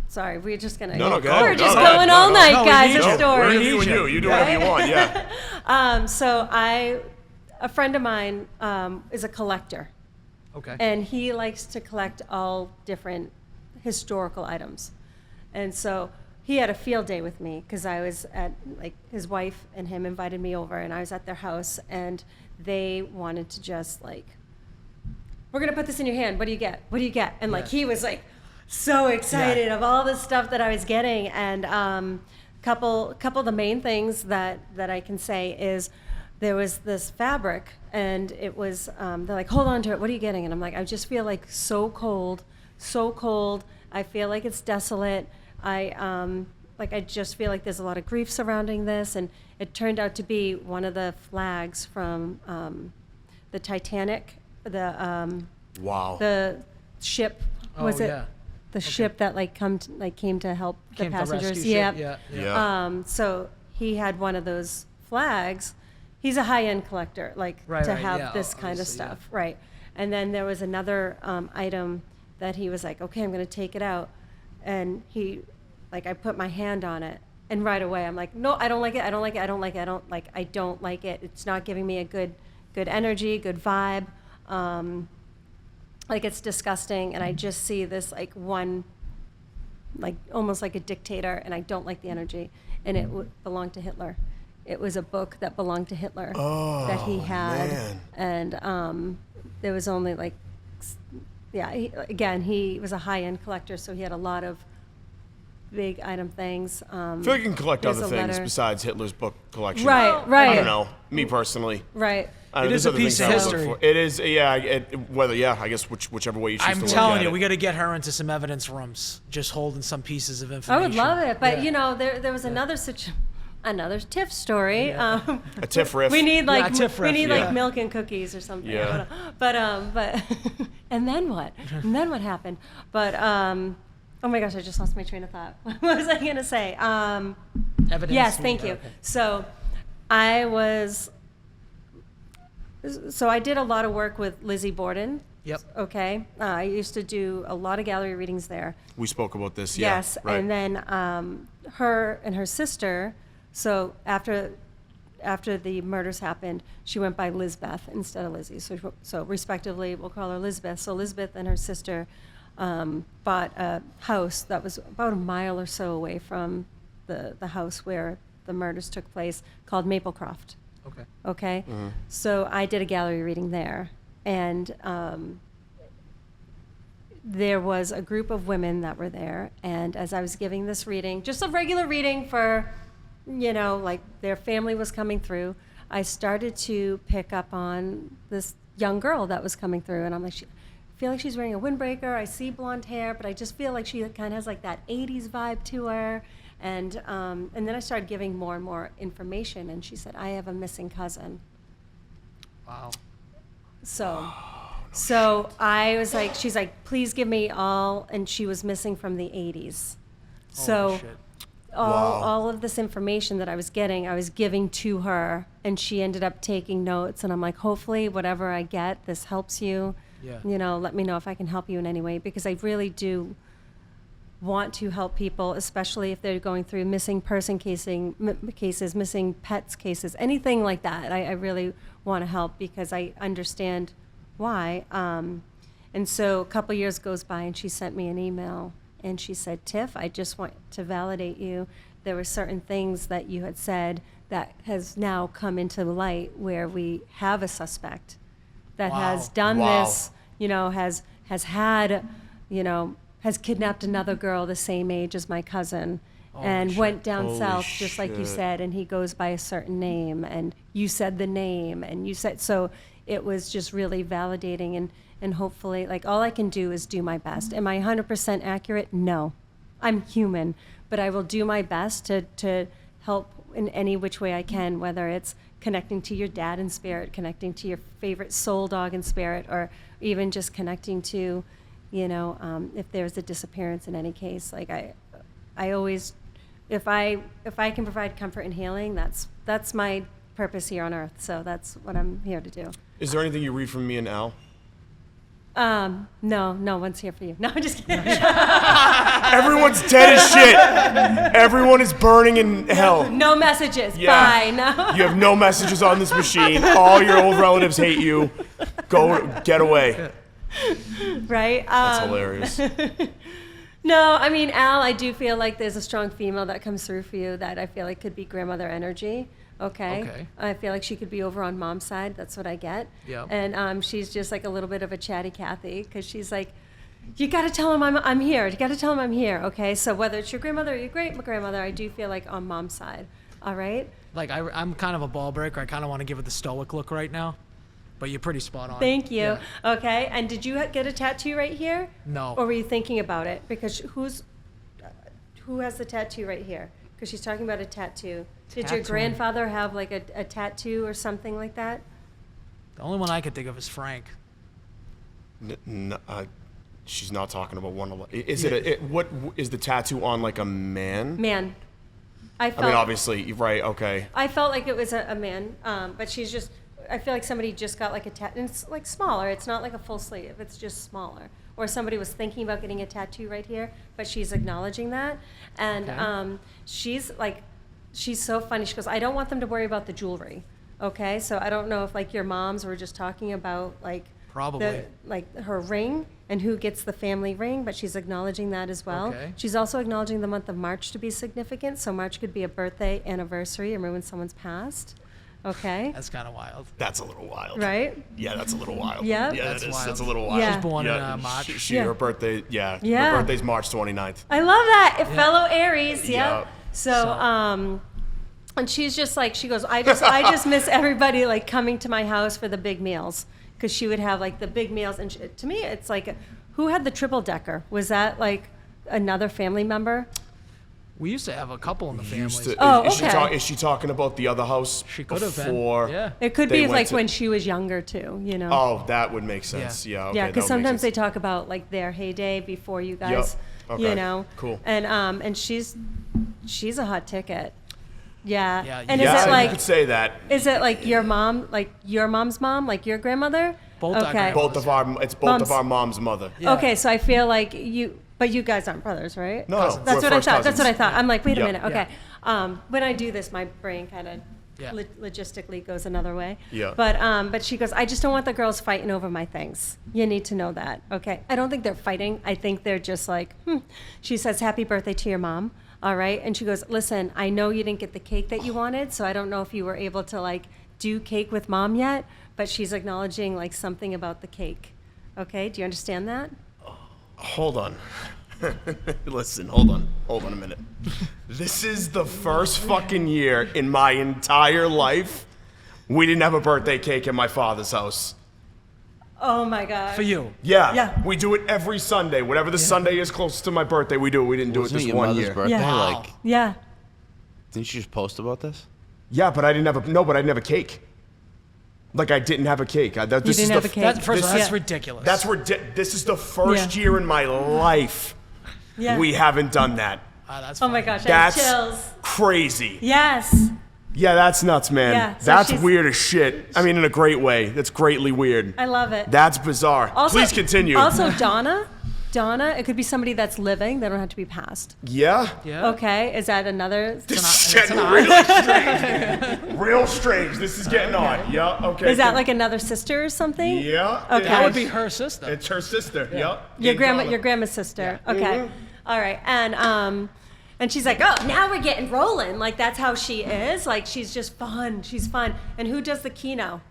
sorry, we're just gonna. No, go ahead. We're just No, go ahead. going No, all no. night, No, we guys. need Of you. We're stories. interviewing you. You do whatever you want. Yeah. So a friend of mine is a collector, Okay. and he likes to collect all different historical items. And so he had a field day with me because I was at, like, his wife and him invited me over, and I was at their house, and they wanted to just, like, we're going to put this in your hand. What do you get? What do you get? And, like, he was, like, so excited of all the stuff that I was getting. And couple of the main things that I can say is there was this fabric, and it was, they're like, hold on to it. What are you getting? And I'm like, I just feel like so cold. I feel like it's desolate. I just feel like there's a lot of grief surrounding this. And it turned out to be one of the flags from the Titanic, the ship, was it? Yeah. The ship that came to help the Came to passengers. rescue ship, yeah. So he had one of those flags. He's a high-end collector, to have this kind of stuff, right? And then there was another item that he was like, okay, I'm going to take it out, and I put my hand on it, and right away I'm like, no, I don't like it. It's not giving me a good energy, good vibe. It's disgusting, and I just see this almost like a dictator, and I don't like the energy. And it belonged to Hitler. It was a book that belonged to Hitler that he had, man. And there was only he was a high-end collector, so he had a lot of big item things. I feel like you can collect there's other a things letter. besides Hitler's book collection. Right. I don't know. Me personally. Right. It is a piece of history. It is, I guess whichever way you choose to I'm look telling at you, it. we got to get her into some evidence rooms, just holding some pieces of I information. would love it, but Yeah. there was another Tiff story. A Tiff riff. We need Yeah, Tiff riff, yeah. milk and cookies or something. Yeah. But and then what? And then what happened? But oh my gosh, I just lost my train of thought. What was I gonna say? Evidence. Yes, thank you. Okay. So I did a lot of work with Lizzie Borden. Yep. Okay. I used to do a lot of gallery readings there. We spoke about this, yeah. Yes, Right. and then her and her sister. So after the murders happened, she went by Lizbeth instead of Lizzie. So respectively, we'll call her Lizbeth. So Lizbeth and her sister bought a house that was about a mile or so away from the house where the murders took place, called Maplecroft. Okay. Okay. So I did a gallery reading there, and there was a group of women that were there, and as I was giving this reading, just a regular reading for, their family was coming through, I started to pick up on this young girl that was coming through, and I'm like, I feel like she's wearing a windbreaker, I see blonde hair, but I just feel like she kind of has that 80s vibe to her. And then I started giving more and more information, and she said, I have a missing cousin. Wow. So I was like, she's like, please give me all, and she was missing from the 80s. So shit. all of this information that I was getting, I was giving to her, and she ended up taking notes, and I'm like, hopefully whatever I get, this helps you. Yeah. Let me know if I can help you in any way, because I really do want to help people, especially if they're going through missing person cases, missing pets cases, anything like that. I really want to help because I understand why. And so a couple years goes by, and she sent me an email, and she said, Tiff, I just want to validate you. There were certain things that you had said that has now come into light where we have a suspect that has done this, has had, has kidnapped another girl the same age as my cousin, and went down Holy south, just like you shit. said, and he goes by a certain name, and you said the name, and you said, so it was just really validating, and hopefully, all I can do is do my best. Am I 100% accurate? No. I'm human, but I will do my best to help in any which way I can, whether it's connecting to your dad in spirit, connecting to your favorite soul dog in spirit, or even just connecting to, if there's a disappearance in any case. I always, if I can provide comfort and healing, that's my purpose here on earth. So that's what I'm here to do. Is there anything you read from me and Al? No one's here for you. No, I'm just kidding. Everyone's dead as shit. Everyone is burning in hell. No messages. Yeah. Bye. No. You have no messages on this machine. All your old relatives hate you. Go, get away. Right? That's hilarious. No, I mean, Al, I do feel like there's a strong female that comes through for you that I feel like could be grandmother energy. Okay. I feel like she could be over on mom's side. That's what I get. Yeah. And she's just like a little bit of a chatty Cathy because she's like, you got to tell him I'm here. You got to tell him I'm here. Okay. So whether it's your grandmother or your great grandmother, I do feel like on mom's side. All right. Like I'm kind of a ball breaker. I kind of want to give it the stoic look right now, but you're pretty spot on. Thank you. Yeah. Okay. And did you get a tattoo right here? No. Or were you thinking about it? Because who has the tattoo right here? Because she's talking about a tattoo. Did your Tattoo. grandfather have like a tattoo or something like that? The only one I could think of is Frank. She's not talking about one. Is what is the tattoo on, like a man? Man. I I mean, obviously, you're right. Okay. I felt like it was a man, but she's just, I feel like somebody just got like a tattoo, and it's like smaller. It's not like a full sleeve. It's just smaller. Or somebody was thinking about getting a tattoo right here, but she's acknowledging that. And Okay. she's so funny. She goes, I don't want them to worry about the jewelry. Okay, so I don't know if like your moms were just talking about like Probably. like her ring and who gets the family ring, but she's acknowledging that as well. Okay. She's also acknowledging the month of March to be significant. So March could be a birthday, anniversary, or when someone's passed. Okay. That's kind of wild. That's a little wild. Right? Yeah, that's a little wild. Yeah. Yeah, That's that is. wild. That's a little wild. Yeah. She's born Yeah, in March. Yeah. Her birthday. Yeah. Yeah. Her birthday's March 29th. I love that. Fellow Aries. Yeah. Yeah. So, and she's just like, she goes, I just miss everybody like coming to my house for the big meals. Because she would have like the big meals. And to me, it's like, who had the triple decker? Was that like another family member? We used to have a couple in the family. Oh, is okay. Is she talking about the other house? She could have been. before Yeah. It could they be went like to- when she was younger too, you know? Oh, that would make sense. Yeah. Okay, Yeah, that because would make sometimes they sense. talk about like their heyday before you guys, Okay, you know. cool. And she's a hot ticket. Yeah. Yeah, And Yeah, is it you like could say that. your mom, like your mom's mom, like your grandmother? Both our Okay. grandmothers. It's both Mom's- of our mom's mother. Yeah. Okay, so I feel like but you guys aren't brothers, right? No, Cousins. That's we're what I first thought. That's what I cousins. thought. I'm like, wait a Yep. minute. Okay. When I do this, my brain kind of Yeah. logistically goes another way. Yeah. But she goes, I just don't want the girls fighting over my things. You need to know that. Okay. I don't think they're fighting. I think they're just like, She says, happy birthday to your mom. All right. And she goes, listen, I know you didn't get the cake that you wanted, so I don't know if you were able to like do cake with mom yet, but she's acknowledging like something about the cake. Okay. Do you understand that? Hold on. Listen, hold on a minute. This is the first fucking year in my entire life we didn't have a birthday cake at my father's house. Oh my God. For you. Yeah, Yeah. we do it every Sunday. Whatever the Sunday is closest to my birthday, we do it. We didn't do it Wasn't this your one mother's year. birthday? Yeah. Wow. Like, Yeah. didn't you just post about this? Yeah, but I didn't have but I didn't have a cake. Like I didn't have a cake. This is didn't have a cake. That's, first of all, This that's is- ridiculous. This is the first Yeah. year in my life Yeah. we haven't done that. That's Oh my funny. gosh, I That's have chills. crazy. Yes. Yeah, that's nuts, man. Yeah, so That's she's- weird as shit. I mean, in a great way. That's greatly weird. I love it. That's bizarre. Also, Please continue. Also, Donna, it could be somebody that's living. They don't have to be passed. yeah? Yeah. Okay, is that another? This is it's getting an really strange. Real strange. This is getting on. Yeah, okay. Is that like another sister or something? Yeah. Okay. That would it be is. her sister. It's her sister. Yeah. Your Donna. grandma's sister. Yeah. Okay. All right. And she's like, oh, now we're getting rolling. Like that's how she is. Like she's just fun. She's fun. And who does the keno?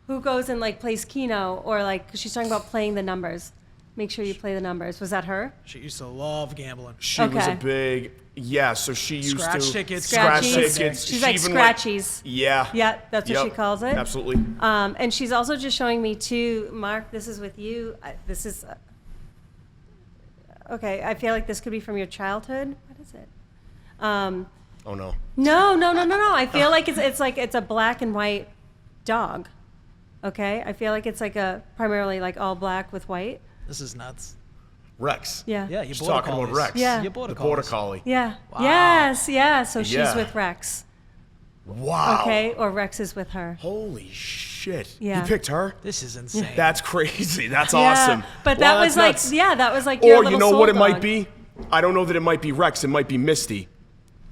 Who goes and like plays keno or like? Cause she's talking about playing the numbers. Make sure you play the numbers. Was that her? She used to love gambling. She was a Okay. big, yeah, so she used Scratch to. tickets. Scratch Scratchies. tickets. She's She like even went- scratchies. Yeah. Yeah, that's what she Yep. calls it. Absolutely. And she's also just showing me too, Marc, this is with you. This is, okay, I feel like this could be from your childhood. What is it? Oh, no. No. I feel like it's a black and white dog. Okay? I feel like it's like a primarily like all black with white. This is nuts. Rex. Yeah. Yeah, you She's border talking about collies. Rex. Yeah. You border The border collies. collie. Yeah. Wow. Yes, yeah. So she's Yeah. with Rex. Wow. Okay? Or Rex is with her. Holy shit. Yeah. You picked her? This is insane. That's crazy. That's Yeah, awesome. but Wow, that was that's like, nuts. that was like your Or little you know soul what it dog. might be? I don't know that it might be Rex. It might be Misty.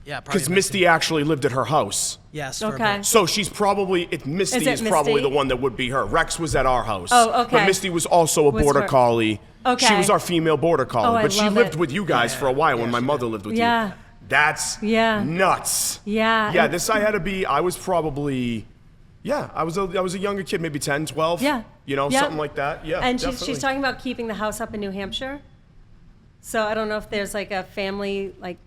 Yeah, probably Because Misty actually lived at her house. Yes. For a Okay. bit. So she's probably, Misty Is it is probably Misty? the one that would be her. Rex was at our house. Oh, okay. But Misty was also a Was border her- collie. She Okay. was our female border collie. Oh, I but she love lived it. with you guys for a while when my mother lived with Yeah. you. That's nuts. Yeah. Yeah, and- this I had to be, I was probably, I was a younger kid, maybe 10, 12. Yeah. You know, Yeah. something like that. Yeah, And definitely. she's talking about keeping the house up in New Hampshire. So I don't know if there's like a family, like.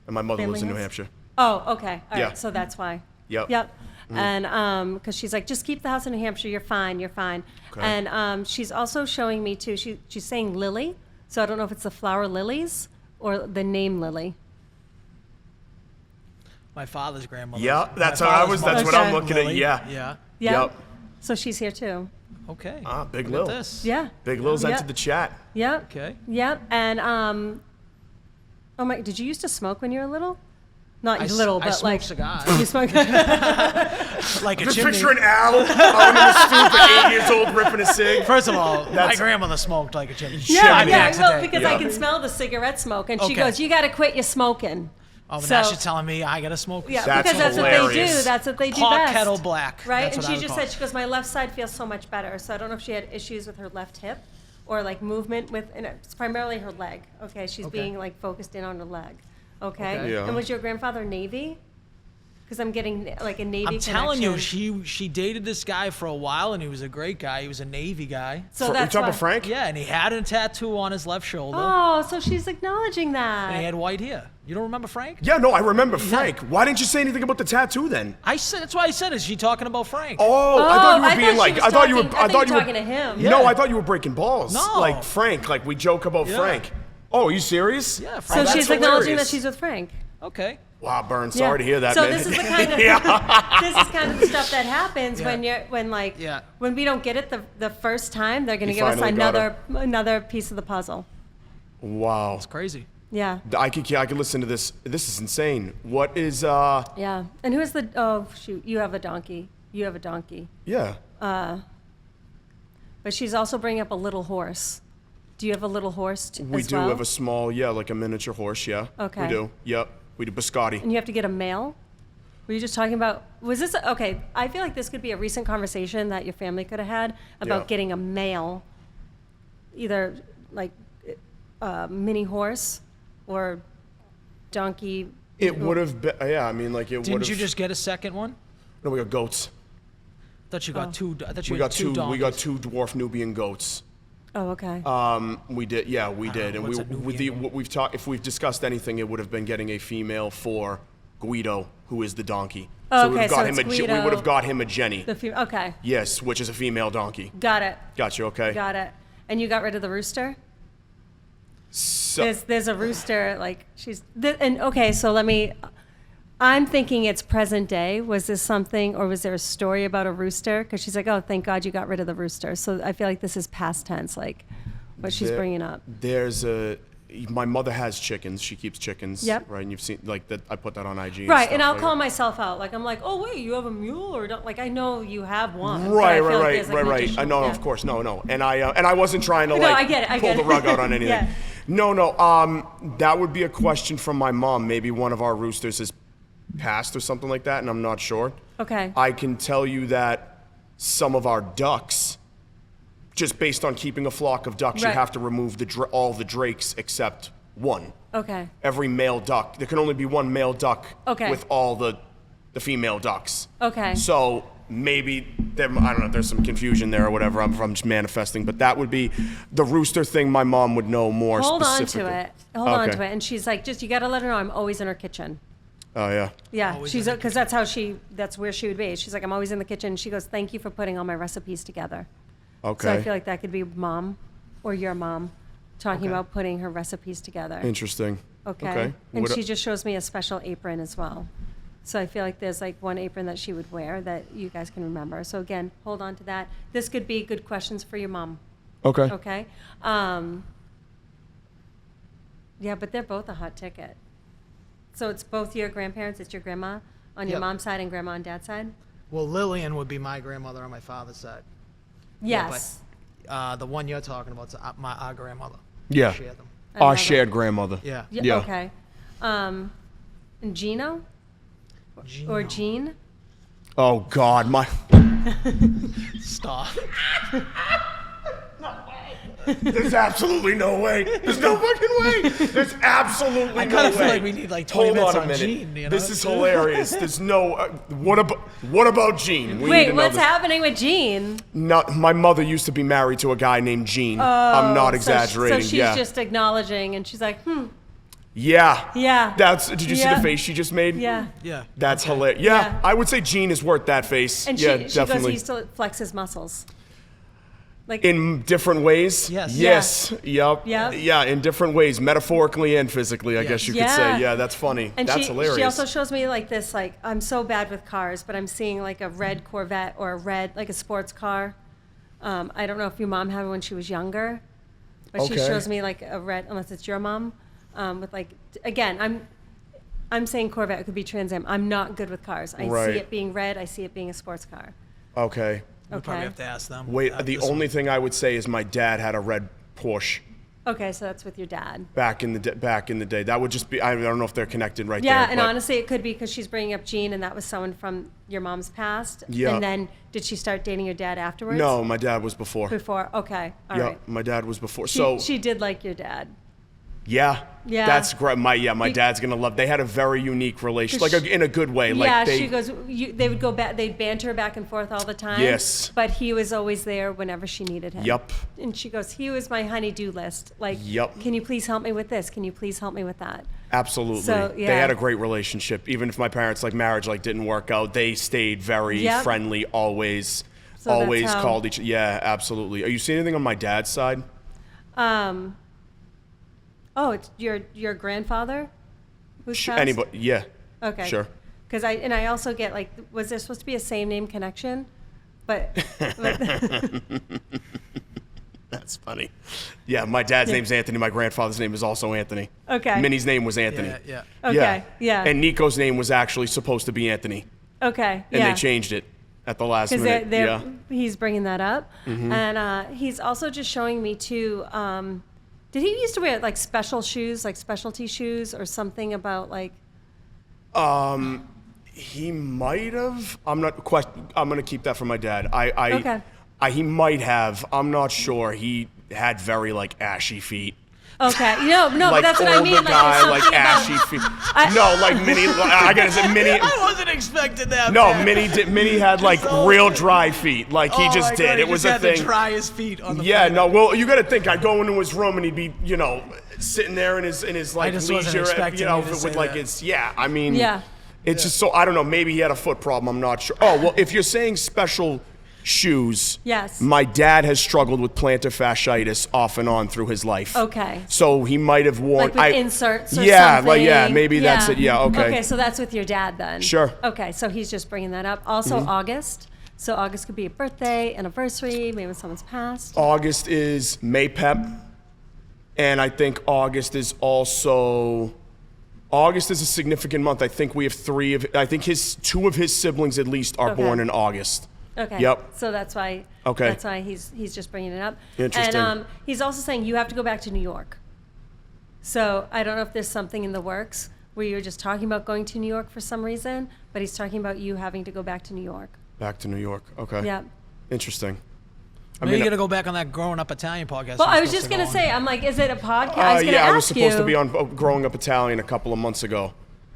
And my mother lives in New house? Hampshire. Oh, okay. All right. Yeah. So that's why. Yep. Yep. And because she's like, just keep the house in New Hampshire. You're fine. You're fine. Okay. And she's also showing me too. She's saying lily. So I don't know if it's the flower lilies or the name Lily. My father's grandmother. Yeah, that's My what I father's was. That's mother what Okay. I'm looking at. Lily. Yeah. Yeah. Yeah. Yep. So she's here too. Okay. Ah, Big Look Lil. at this. Yeah. Big Lil's Yeah. entered the chat. Yep. Okay. Yep. And oh my, did you used to smoke when you were little? Not little, I but smoke like cigars. you smoke. Like a Just chimney. picturing Al out in the stoop at 8 years old ripping a cig. First of all, my That's- grandmother smoked like a chimney. Yeah, I'd be yeah. accident. Well, because Yeah. I can smell the cigarette smoke, and she Okay. goes, "You got to quit your smoking." Oh, but So- now she's telling me I gotta smoke. Yeah, That's because that's what they hilarious. do. That's what they do Hot best. kettle black. Right? That's And what she I would just call said, she goes, my left side feels so much better. So I don't know if she had issues with her left hip or like movement with, and it's primarily her leg. Okay, she's Okay. being like focused in on her leg. Okay? Okay. Yeah. And was your grandfather Navy? Because I'm getting like a Navy I'm telling you, connection. she dated this guy for a while, and he was a great guy. He was a Navy guy. So We that's talking why. about Frank? Yeah, and he had a tattoo on his left shoulder, Oh, so she's acknowledging and he that. had white hair. You don't remember Frank? Yeah, no, I remember Frank. Why didn't you say anything about the tattoo then? I said that's why I said. Is she talking about Frank? Oh, I thought you were I being thought like, she was I thought you were, talking- I I thought thought you you were were talking to him. No, Yeah. I thought you were breaking balls. No. Like Frank, like we joke about Yeah. Frank. Oh, are you serious? Yeah, So Frank. that's she's acknowledging that hilarious. she's with Frank. Okay. Wow, Burn, Yeah. sorry to hear that, so man. this is the kind of this is kind of the stuff that happens when Yeah. you're when like Yeah. when we don't get it the first time, they're gonna You give us finally got another piece of the puzzle. Wow. It's crazy. Yeah. I could listen to this. This is insane. What is Yeah. And who is the oh shoot, you have a donkey. You have a donkey. yeah. But she's also bringing up a little horse. Do you have a little horse We as do well? have a small, like a miniature horse, yeah. Okay. We do. Yep. We do biscotti. And you have to get a male? Were you just talking about, was this, okay, I feel like this could be a recent conversation that your family could have had about Yeah. getting a male, either like mini horse or donkey. It would have been, yeah, I mean, like it would have. Didn't you just get a second one? No, we got goats. I thought you got two. I thought you We had got two. donkeys. We got two dwarf Nubian goats. Oh, okay. We did, yeah, we did, and what's a with Nubian the what we've talked. If we've discussed anything, it would have been getting a female for Guido, who is the donkey. Oh, we would okay, have got so him it's a we Guido. would have got him a Jenny. Okay, Yes, which is a female donkey. got it, Gotcha. Okay. got it. And you got rid of the rooster? So, There's a rooster, like and okay, so I'm thinking it's present day. Was this something, or was there a story about a rooster? Because she's like, oh, thank God you got rid of the rooster. So I feel like this is past tense, like what she's there- bringing up. There's my mother has chickens. She keeps chickens. Yep. Right, and you've seen like that. I put that on IG. Right, stuff, and I'll like- call myself out. Like I'm like, oh wait, you have a mule, or don't? Like I know you have one. but I Right, feel right, like right, there's, like, right, an right. additional- No, yeah. of course, no. And I wasn't trying to No, like I get it, I pull get the it. rug out on anything. Yeah. No. That would be a question from my mom. Maybe one of our roosters has passed or something like that, and I'm not sure. Okay. I can tell you that some of our ducks, just based on keeping a flock of ducks, you Right. have to remove all the drakes except one. Okay. Every male duck. There can only be one male duck Okay. with all the female ducks. Okay. So maybe I don't know. There's some confusion there or whatever. I'm just manifesting, but that would be the rooster thing. My mom would know more Hold on specifically. to it. Hold on Okay. to it. And she's like, just you got to let her know I'm always in her kitchen. Oh yeah. Yeah, Always she's in the because that's where she would be. She's like, I'm always in the kitchen. She goes, thank you for putting all my recipes together. Okay. So I feel like that could be mom or your mom talking Okay. about putting her recipes together. Interesting. Okay. And Would- she just shows me a special apron as well. So I feel like there's like one apron that she would wear that you guys can remember. So again, hold on to that. This could be good questions for your mom. Okay. Okay. Yeah, but they're both a hot ticket. So it's both your grandparents. It's your grandma on your Yep. mom's side and grandma on dad's side. Well, Lillian would be my grandmother on my father's side. Yes. The one you're talking about is our grandmother. Yeah. Share them. Our Another- shared grandmother. Yeah. Yeah. Yeah. Okay. And Gino? Or Gene? Oh God, my. Stop. There's absolutely no way. There's no fucking way. There's absolutely no way. I kind of feel like we need like 20 Hold minutes on a on minute. Gene. You know? This is hilarious. There's no. What about Gene? We need Wait, to know what's this. happening with Gene? My mother used to be married to a guy named Gene. I'm not exaggerating. So she's yeah. just acknowledging, and she's like, Yeah. Yeah. Did you see Yeah. the face she just made? yeah. Yeah. That's hilarious. Yeah, Yeah. I would say Gene is worth that face. And yeah, she goes, definitely. he used to flex his muscles. Like, In different ways? Yes. Yes. Yep. Yep. Yeah, in different ways, metaphorically and physically, I guess you could say. Yeah. Yeah, that's funny. and That's hilarious. she also shows me like this, like, I'm so bad with cars, but I'm seeing like a red Corvette or a red, like a sports car. I don't know if your mom had one when she was younger, but she Okay. shows me like a red, unless it's your mom, with like, again, I'm saying Corvette, it could be Trans Am. I'm not good with cars. I Right. see it being red, I see it being a sports car. Okay. We probably Okay. have to ask them. Wait, after the this only one. thing I would say is my dad had a red Porsche Okay, so that's with your dad. back in the day. That would just be, I don't know if they're connected right Yeah, there. and but honestly, it could be because she's bringing up Gene, and that was someone from your mom's past. Yeah. And then, did she start dating your dad afterwards? No, my dad was before. Before? Okay, all Yeah, right. my dad was before. She, So she did like your dad. yeah, Yeah. that's great. My Be- dad's gonna love. They had a very unique relationship, like in a good way. Like Yeah, they, she goes. They would go back. They'd banter back and forth all the time. Yes. But he was always there whenever she needed him. Yup. And she goes, he was my honey-do list. Like, Yup. can you please help me with this? Can you please help me with that? Absolutely. So, They yeah. had a great relationship. Even if my parents' like marriage like didn't work out, they stayed very Yep. friendly. Always, So that's always how- called each. Yeah, absolutely. Are you seeing anything on my dad's side? Oh, it's your grandfather who's passed? Anybody? Yeah. Okay. Sure. Because I also get like, was there supposed to be a same name connection? But That's funny. Yeah, my dad's name's Anthony. My grandfather's name is also Anthony. Okay. Minnie's name was Anthony. Yeah. okay, yeah. And Nico's name was actually supposed to be Anthony, Okay, and yeah. they changed it at the last Because minute. they're, Yeah. Mm-hmm. he's bringing that up, and he's also just showing me too. Did he used to wear like special shoes, like specialty shoes, or something about like? He might have. I'm gonna keep that for my dad. Okay. He might have. I'm not sure. He had very like ashy feet. Okay, no, Like but that's what I older mean. Like, guy, there's like something about- ashy feet. No, like Minnie. I gotta say Minnie. I wasn't expecting that. No, man. Minnie had like real dry feet. Like he Oh just my did. God, he It was just a had thing. the driest feet on the Yeah, planet. no. Well, you got to think. I'd go into his room and he'd be, sitting there in his like just wasn't leisure, expecting you to say with like that. his. Yeah, I mean. Yeah. It's just so I don't know. Maybe he had a foot problem. I'm not sure. Oh well, if you're saying special shoes, Yes. My dad has struggled with plantar fasciitis off and on through his life. Okay. So he might have worn. Like with inserts or yeah, something. like yeah, maybe that's it. Yeah, okay. Okay, so that's with your dad then. Sure. Okay, so he's just bringing that up. Also, August. So August could be a birthday, anniversary, maybe when someone's passed. August is Maypep, and I think August is also. August is a significant month. I think we have two of his siblings at least are Okay. born in August. Okay. Yep. So that's why. Okay. That's why he's just bringing it up. Interesting. And he's also saying you have to go back to New York. So I don't know if there's something in the works where you're just talking about going to New York for some reason, but he's talking about you having to go back to New York. Back to New York. Okay. Yeah. Interesting. Maybe you gotta go back on that Growing Up Italian podcast. Well, you were I was supposed just to gonna go say, on. I'm like, is it a podcast? I was gonna yeah, ask I was supposed to you. be on Growing Up Italian a couple of months ago.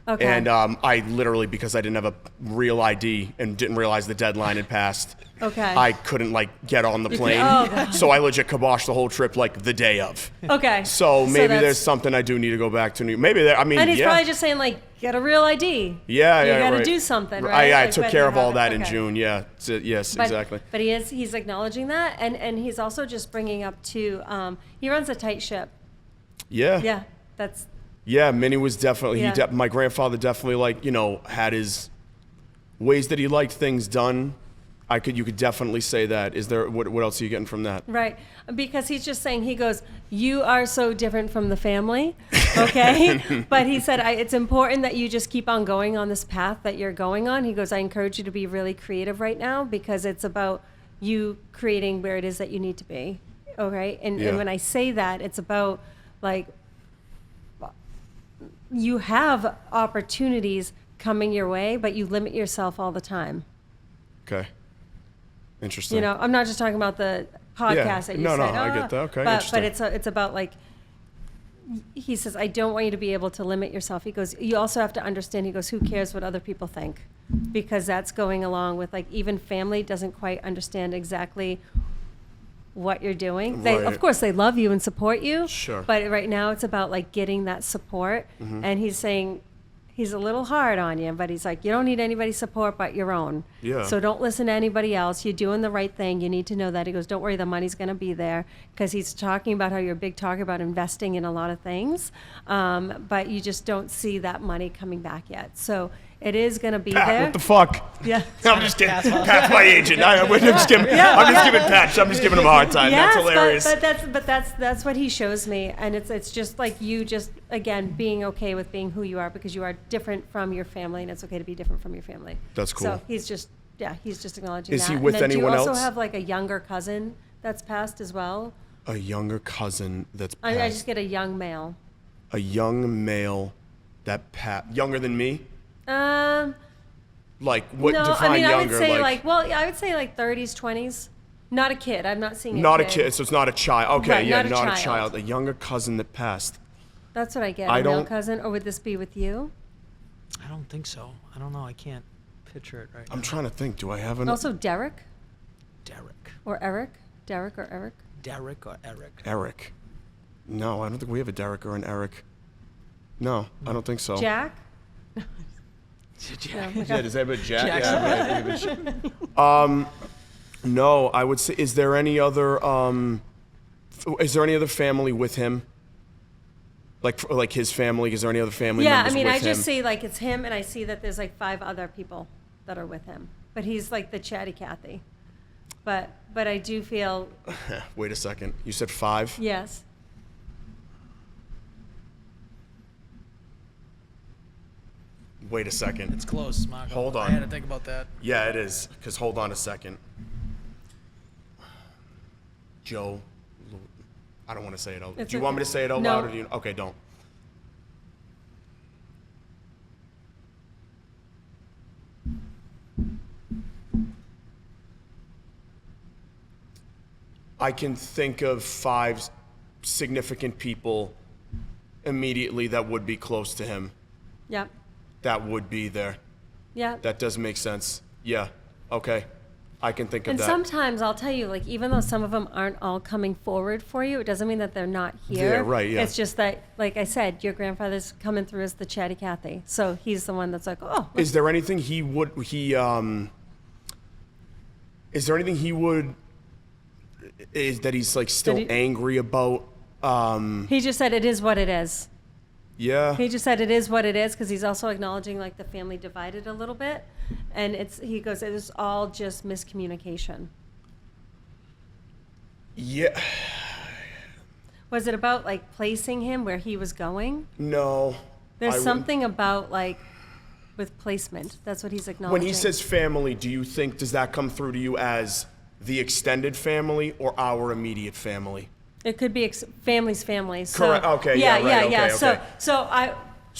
Okay. And I literally, because I didn't have a real ID and didn't realize the deadline had passed, Okay. I couldn't get on the plane. Oh, God. So I legit kiboshed the whole trip the day of. Okay. So maybe that's- there's something I do need to go back to New. Maybe there. I mean, And he's yeah. probably just saying like, get a real ID. Yeah, You yeah, got to right. do something, right? I Like, took whether care you of all have that it- in okay. June. Yeah. Yes, But, exactly. But he's acknowledging that, and he's also just bringing up too. He runs a tight ship. Yeah. Yeah, that's Yeah, Minnie was definitely. Yeah. My grandfather definitely had his ways that he liked things done. You could definitely say that. Is there what else are you getting from that? right. Because he's just saying, he goes, you are so different from the family, okay? But he said, it's important that you just keep on going on this path that you're going on. He goes, I encourage you to be really creative right now because it's about you creating where it is that you need to be, okay? And Yeah. when I say that, it's about like you have opportunities coming your way, but you limit yourself all the time. Okay. Interesting. You know, I'm not just talking about the podcast that you No, said. no, I get that. Okay, But interesting. it's about like, he says, I don't want you to be able to limit yourself. He goes, you also have to understand, he goes, who cares what other people think? Because that's going along with, like, even family doesn't quite understand exactly what you're doing. They, Right. of course, they love you and support you. Sure. But right now it's about, like, getting that support. And he's saying, he's a little hard on you, but he's like, you don't need anybody's support but your own. Yeah. So don't listen to anybody else. You're doing the right thing. You need to know that. He goes, don't worry, the money's going to be there. Because he's talking about how you're a big talker about investing in a lot of things. But you just don't see that money coming back yet. So it is going to be Pat, there. what the fuck? Yeah. I'm just kidding. Pat's my agent. I'm just giving him a hard time. Yes, That's hilarious. but that's what he shows me, and it's just like you just again being okay with being who you are because you are different from your family, and it's okay to be different from your family. That's cool. So he's just acknowledging Is that. he with and then anyone do you also else? have like a younger cousin that's passed as well? A younger cousin that's I passed. just get a young male. A young male that younger than me? Like what No, define I mean younger? I would say I would say like 30s, 20s. Not a kid. I'm not seeing not a kid, so it's not a child. Okay, Right, yeah, not a not a child. child. A younger cousin that passed. That's what I get. I A male don't- cousin, or would this be with you? I don't think so. I don't know. I can't picture it right I'm now. trying to think. Do I have an Also Derek Derek. or Eric? Derek or Eric? Derek or Eric? Eric? No, I don't think we have a Derek or an Eric. No, I don't think so. Jack? Jack. No, Yeah, does that have a Jack? Jackson. Yeah, we have a no, I would say. Is there any other family with him? Like his family? Is there any other family Yeah, I members mean, with I him? just see like it's him, and I see that there's like 5 other people that are with him. But he's like the chatty Cathy. But I do feel Wait a second. You said 5? yes. Wait a second. It's close, Marco. Hold on. I had to think about that. Yeah, it is. Because hold on a second. Joe. I don't want to say it out. It's Do you want me to say it out no. loud? Or do you? Okay, don't. I can think of 5 significant people immediately that would be close to him. Yep. That would be there. Yep. That does make sense. Yeah. Okay. I can think of And that. sometimes I'll tell you, like, even though some of them aren't all coming forward for you, it doesn't mean that they're not here. Yeah, right, yeah. It's just that, like I said, your grandfather's coming through as the chatty Cathy. So he's the one that's like, oh. Is there anything is there anything that he's like still Did he- angry about? He just said it is what it is. Yeah. He just said it is what it is because he's also acknowledging like the family divided a little bit, and he goes, it is all just miscommunication. Yeah. Was it about like placing him where he was going? No. There's I wouldn't- something about like with placement. That's what he's acknowledging. When he says family, does that come through to you as the extended family or our immediate family? it could be family's family. So, Correct. Okay, yeah, right, okay, So okay. So I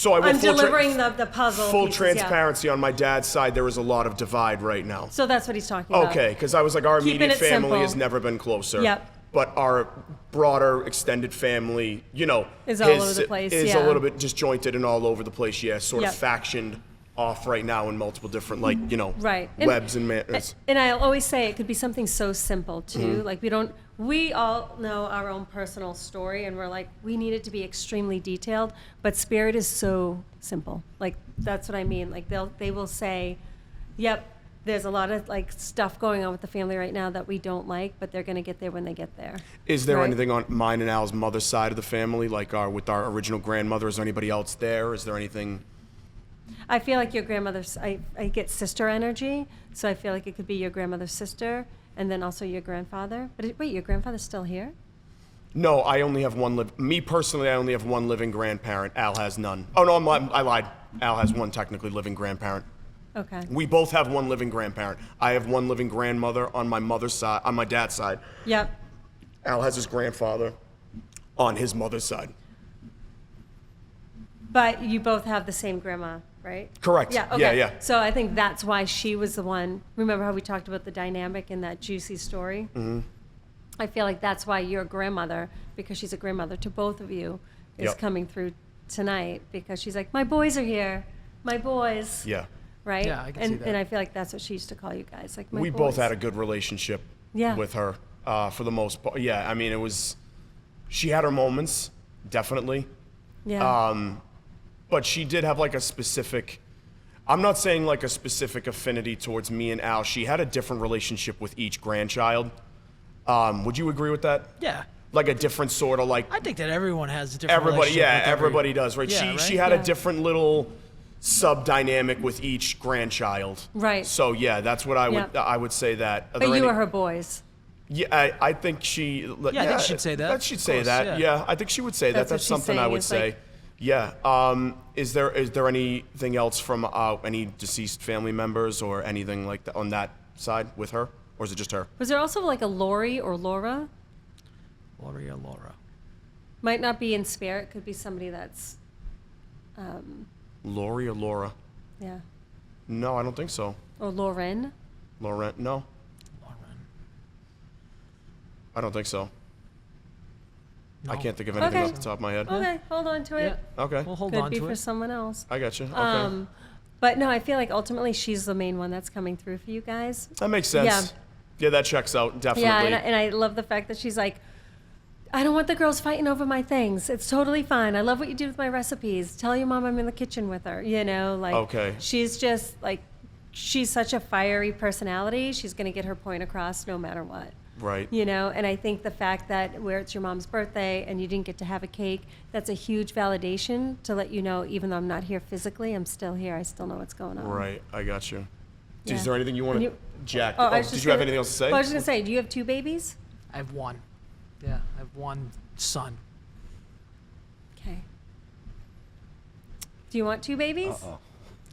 will I'm full delivering the puzzle. Full pieces, yeah. transparency on my dad's side, there is a lot of divide right now. So that's what he's talking about. Okay, because I was like, our Keeping immediate it family simple. has never been closer. Yep. But our broader extended family, Is all over the place, is yeah. a little bit disjointed and all over the place. Yeah, sort of Yep. factioned off right now in multiple different, Right. webs and manners. And I'll always say it could be something so simple too. Mm-hmm. Like we all know our own personal story, and we're like, we need it to be extremely detailed. But spirit is so simple. Like that's what I mean. Like they will say, "Yep, there's a lot of like stuff going on with the family right now that we don't like, but they're going to get there when they get there." Is there Right. anything on mine and Al's mother's side of the family, like with our original grandmother? Is there anybody else there? Is there anything? I feel like your grandmother's. I get sister energy, so I feel like it could be your grandmother's sister, and then also your grandfather. But wait, your grandfather's still here? No, I only have one me personally, I only have one living grandparent. Al has none. Oh, no, I lied. Al has one technically living grandparent. Okay. We both have one living grandparent. I have one living grandmother on my mother's side, on my dad's side. Yep. Al has his grandfather on his mother's side. But you both have the same grandma, right? Correct. Yeah, okay. Yeah, yeah. So I think that's why she was the one. Remember how we talked about the dynamic in that juicy story? Mm-hmm. I feel like that's why your grandmother, because she's a grandmother to both of you, is Yep. coming through tonight because she's like, my boys are here. My boys. Yeah. Right? Yeah, I can and, see that. And I feel like that's what she used to call you guys. Like, my We boys. both had a good relationship Yeah. with her for the most part. Yeah, I mean, it was, she had her moments, definitely. Yeah. But she did have like a specific, I'm not saying like a specific affinity towards me and Al. She had a different relationship with each grandchild. Would you agree with that? Yeah. Like a different sort of like, I think that everyone has a different everybody, relationship yeah, with every- everybody does, right? Yeah, She right? had Yeah. a different little sub dynamic with each grandchild. Right. So yeah, that's what I would say that. Are but there you any- are her boys. Yeah, I think she. Yeah, I think she'd say that. She'd Of say course, that. yeah. Yeah, I think she would say that. That's what That's she's something I saying, would is say. like- Yeah. Is there anything else from any deceased family members or anything like that on that side with her, or is it just her? Was there also like a Lori or Laura? Lori or Laura. Might not be in spirit. Could be somebody that's, Lori or Laura? yeah. No, I don't think so. Or Lauren. Lauren? No, Lauren. I don't think so. I No. can't think of anything Okay. off the top of my head. Okay, hold on to it. Yeah. Okay, We'll hold Could on be to for it. someone else. I got you. Okay, But no, I feel like ultimately she's the main one that's coming through for you guys. that makes sense. Yeah. Yeah, that checks out definitely. Yeah, and I love the fact that she's like, I don't want the girls fighting over my things. It's totally fine. I love what you do with my recipes. Tell your mom I'm in the kitchen with her. You know, like, Okay. she's just like, she's such a fiery personality. She's going to get her point across no matter what. Right. You know, and I think the fact that where it's your mom's birthday and you didn't get to have a cake, that's a huge validation to let you know, even though I'm not here physically, I'm still here. I still know what's going on. Right. I got you. Yeah. Is there anything you want to, And Jack? I was did just you have gonna- anything else to say? Well, I was just going to say, do you have 2 babies? I have one. Yeah, I have one son. Okay. Do you want 2 babies?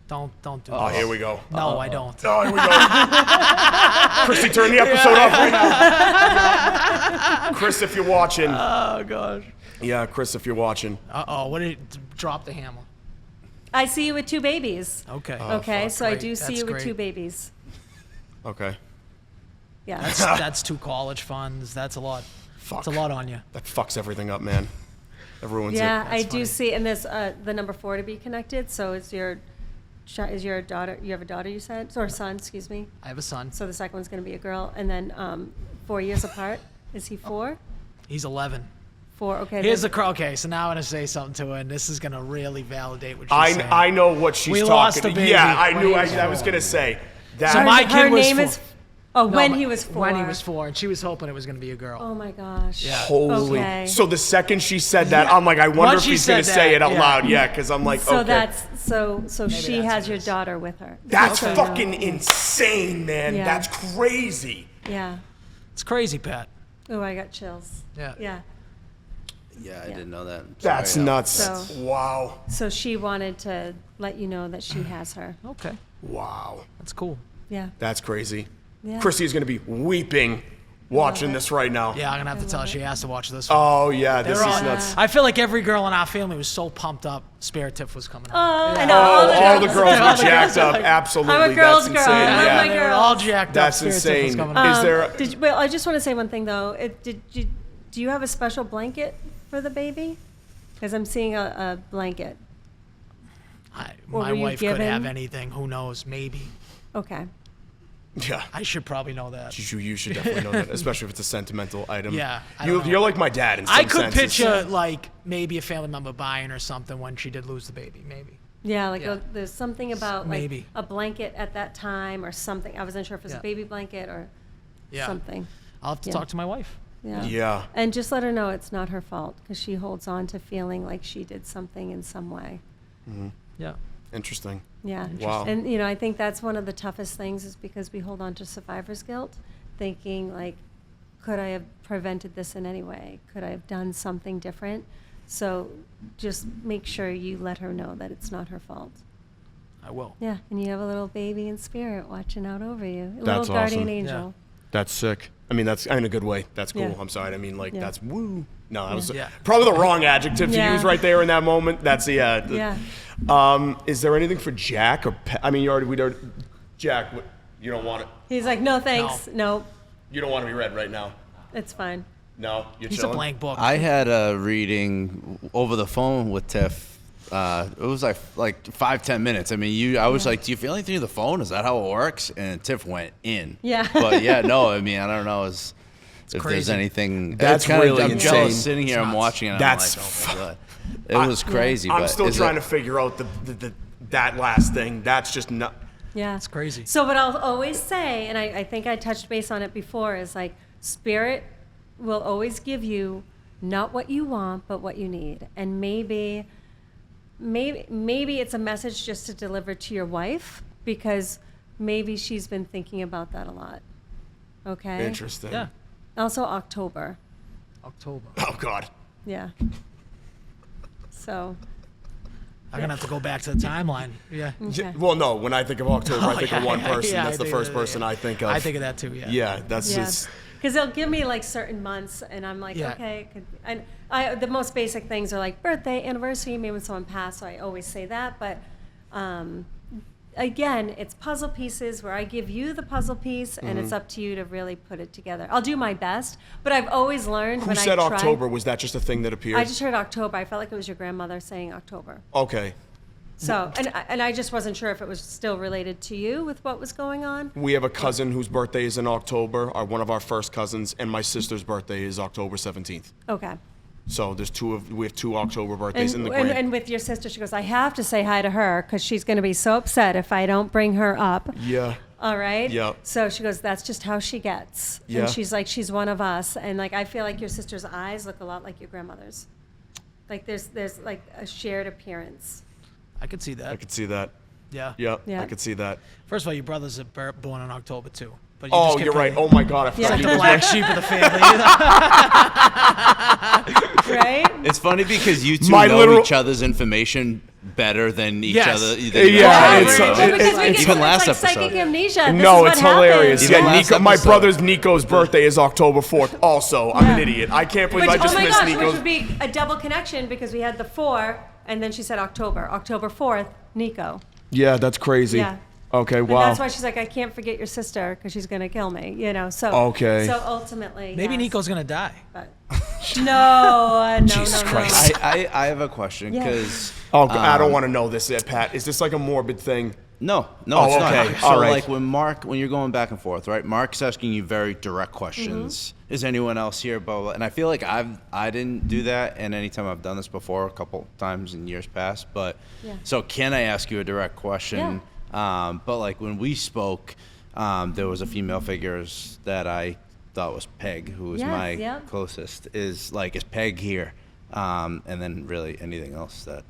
Don't do Oh, this. here we go. No, I don't. Oh, here we go. Christy, turn the episode off right now. Chris, if you're watching. Oh gosh. Yeah, Chris, if you're watching. Uh-oh, what did drop the hammer? I see you with 2 babies. Okay. Okay, so I Great. do see That's you with great. 2 babies. Okay. Yeah. That's 2 college funds. That's a lot. Fuck. It's a lot on you. That fucks everything up, man. That ruins Yeah, it. I That's do funny. see, and there's the number 4 to be connected. So is your daughter? You have a daughter, you said, or a son? Excuse me. I have a son. So the second one's going to be a girl, and then 4 years apart. Is he 4? He's 11. 4. Okay. Here's the then- okay. So now I'm gonna say something to her, and this is gonna really validate what she's saying. I know what she's We talking. lost a baby Yeah, I when knew. he was I was four. gonna say that. So Her, my her kid was name 4. is. Oh, No, when my- he was 4. When he was 4, and she was hoping it was gonna be a girl. Oh my gosh. Yeah. Holy. Okay. So the second she said that, I'm like, I wonder Once if she he's gonna said say that, it out yeah. loud. Yeah, because I'm like, So okay. that's so she that's has what your it is. daughter with her. That's So- fucking insane, man. Yeah. That's crazy. Yeah. It's crazy, Pat. Oh, I got chills. Yeah. Yeah. Yeah, I didn't know that. That's Sorry, nuts. So- Wow. So she wanted to let you know that she has her. Okay, Wow. that's cool. Yeah. That's crazy. Yeah. Chrissy is gonna be weeping watching it. this right now. Yeah, I'm gonna have to tell her she has to watch this one. Oh yeah, this They're is all- nuts. I feel like every girl in our family was so pumped up. Spirit Tiff was coming out. Oh, I Oh, know. all the girls All were the jacked girls up. like- Absolutely. I'm a girl's That's girl. insane. I love Yeah. my They were girls. all jacked That's up. Spirit Tiff was insane. coming out. Is there? Well, I just want to say one thing though. Do you have a special blanket for the baby? Because I'm seeing a blanket. Or My were you wife could given- have anything. Who knows? Maybe. Okay. Yeah. I should probably know that. You should definitely know that, especially if it's a sentimental item. Yeah, I don't know. You're like my dad in some I could senses. picture like maybe a family member buying or something when she did lose the baby. Maybe. Yeah, like Yeah. there's something about like Maybe. a blanket at that time or something. I wasn't sure if it was Yeah. a baby blanket or Yeah. something. I'll have to Yeah. talk to my wife. Yeah. Yeah. And just let her know it's not her fault because she holds on to feeling like she did something in some way. Yeah. Interesting. Yeah. Wow. And you know, I think that's one of the toughest things is because we hold on to survivor's guilt, thinking like, could I have prevented this in any way? Could I have done something different? So just make sure you let her know that it's not her fault. I will. Yeah, and you have a little baby in spirit watching out over you. A That's little guardian awesome. angel. That's sick. I mean, that's in a good way. That's cool. Yeah. I'm sorry. I mean, like, Yeah. that's woo. No, that was Yeah. probably the wrong adjective to Yeah. use right there in that moment. That's Yeah. Is there anything for Jack or I mean, Jack, you don't want it. He's like, no, thanks. No, You don't want to be read right now. it's fine. No, you're He's chilling. a blank book. I had a reading over the phone with Tiff. It was like 5-10 minutes. I mean, I was like, "Do you feel anything through the phone? Is that how it works?" And Tiff went in. Yeah. But yeah, no. I mean, I don't know if there's crazy. anything. That's it's kinda, really I'm insane. jealous sitting here. It's I'm nuts. watching it. That's I'm like, oh my god, it was crazy. I'm but still is trying it- to figure out that last thing. That's just not. Yeah. It's crazy. So what I'll always say, and I think I touched base on it before, is like spirit will always give you not what you want, but what you need. And maybe it's a message just to deliver to your wife because maybe she's been thinking about that a lot. Okay? Interesting. Yeah. Also October. October. Oh God. Yeah. So, I'm gonna have to go back to the timeline. Yeah. okay. Well, no. When I think of October, I think of yeah, one yeah, person. yeah, That's I the think first of that, person yeah. I think of. I think of that too. Yeah. Yeah, that's Yeah. just. Because they'll give me like certain months, and I'm like, Yeah. okay. It could be. And the most basic things are like birthday, anniversary, maybe when someone passed, so I always say that. But again, it's puzzle pieces where I give you the puzzle piece, and it's up to you to really put it together. I'll do my best, but I've always learned Who when said I try. October? Was that just a thing that appeared? I just heard October. I felt like it was your grandmother saying October. Okay. So, and I just wasn't sure if it was still related to you with what was going on. We have a cousin whose birthday is in October, one of our first cousins, and my sister's birthday is October 17th. Okay. So we have two October birthdays in the And, grand. and with your sister, she goes, I have to say hi to her because she's going to be so upset if I don't bring her up. Yeah. All right. Yeah. So she goes, that's just how she gets. Yeah. And she's like, she's one of us. And like, I feel like your sister's eyes look a lot like your grandmother's. Like there's like a shared appearance. I could see that. I could see that. Yeah. Yeah, Yeah. I could see that. First of all, your brother's born in October too. But you Oh, just get you're right. pretty- Oh my God, I Yeah. forgot. Like he the was black right. sheep of the family. Right? It's funny because you two My know literal- each other's information better than each Yes. other. than Yeah, you it's- each Well, other. because we it's- get even it's last like episode. psychic amnesia. This No, is it's what hilarious. happens. Even Yeah, last Nico, my episode. brother's Nico's birthday is October 4th. Also, I'm an Yeah. idiot. I can't believe Which, I just oh my missed gosh, which Nico's. would be a double connection because we had the 4, and then she said October. October 4th, Nico. Yeah, that's crazy. Yeah. Okay, And wow. that's why she's like, I can't forget your sister because she's going to kill me, you know. So Okay. So ultimately, Maybe yes. Nico's gonna die. But, no, Jesus Christ. I have a question Yeah. because Oh, I don't want to know this, Pat. Is this like a morbid thing? no, Oh, it's okay. not. So All right. like when you're going back and forth, right? Mark's asking you very direct questions. Is anyone else here? Blah, blah. And I feel like I didn't do that, and anytime I've done this before, a couple times in years past. But Yeah. so can I ask you a direct question? But like when we spoke, there was a female figures that I thought was Peg, who was Yes, my yep. closest. Is Peg here? And then really anything else that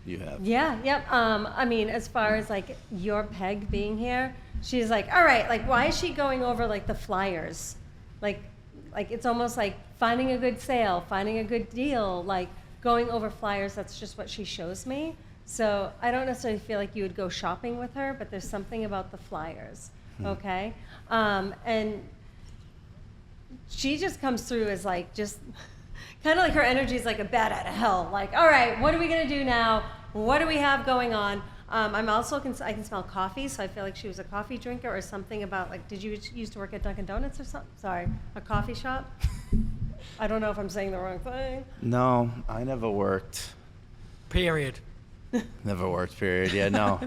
you have. yeah, yep. I mean, as far as like your Peg being here, she's like, all right, like why is she going over like the flyers? Like it's almost like finding a good sale, finding a good deal, like going over flyers. That's just what she shows me. So I don't necessarily feel like you would go shopping with her, but there's something about the flyers, okay? And she just comes through as like just kind of like her energy is like a bat out of hell. Like, all right, what are we gonna do now? What do we have going on? I'm also I can smell coffee, so I feel like she was a coffee drinker or something about like. Did you used to work at Dunkin' Donuts or something? Sorry, a coffee shop. I don't know if I'm saying the wrong thing. No, I never worked. Period. Never worked, period. Yeah, no.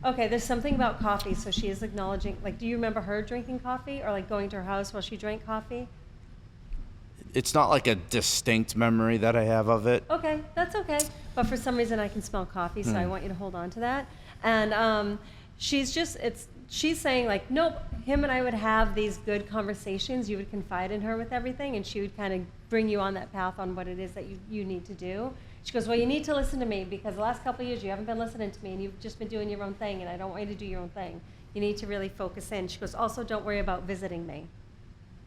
Okay, there's something about coffee, so she is acknowledging. Like, do you remember her drinking coffee or like going to her house while she drank coffee? It's not like a distinct memory that I have of it. Okay, that's okay. But for some reason, I can smell coffee, so I want you to hold on to that. And she's saying like, nope, him and I would have these good conversations. You would confide in her with everything, and she would kind of bring you on that path on what it is that you need to do. She goes, well, you need to listen to me because the last couple of years you haven't been listening to me and you've just been doing your own thing, and I don't want you to do your own thing. You need to really focus in. She goes, also, don't worry about visiting me.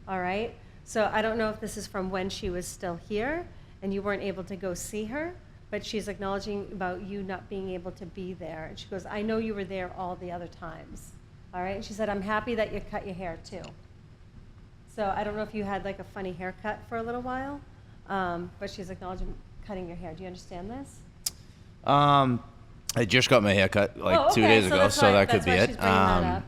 All right? So I don't know if this is from when she was still here and you weren't able to go see her, but she's acknowledging about you not being able to be there. And she goes, I know you were there all the other times. All right? And she said, I'm happy that you cut your hair too. So I don't know if you had like a funny haircut for a little while, But she's acknowledging cutting your hair. Do you understand this? I just got my hair cut like 2 okay. days So ago, that's so why- that could that's be why it. she's bringing that up.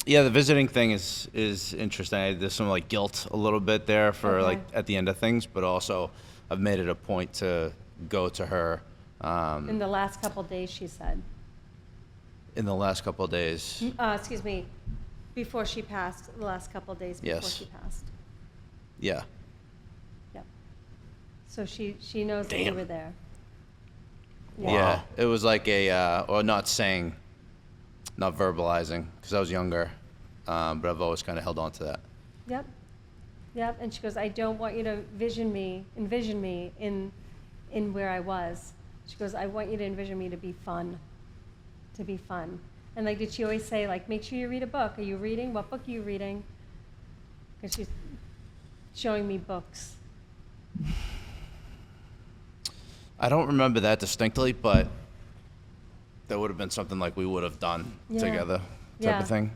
Yeah, the visiting thing is interesting. There's some like guilt a little bit there for Okay. like at the end of things, but also I've made it a point to go to her In the last couple days, she said. in the last couple of days. Excuse me, before she passed, the last couple days before Yes. she passed. Yeah. Yep. So she knows that you Damn. were there. Yeah, it was like or not saying, not verbalizing, because I was younger, but I've always kind of held on to that. Yep. Yep. And she goes, I don't want you to envision me in where I was. She goes, I want you to envision me to be fun. To be fun. And like, did she always say, like, make sure you read a book? Are you reading? What book are you reading? Because she's showing me books. I don't remember that distinctly, but that would have been something like we would have done Yeah. together, type Yeah. of thing.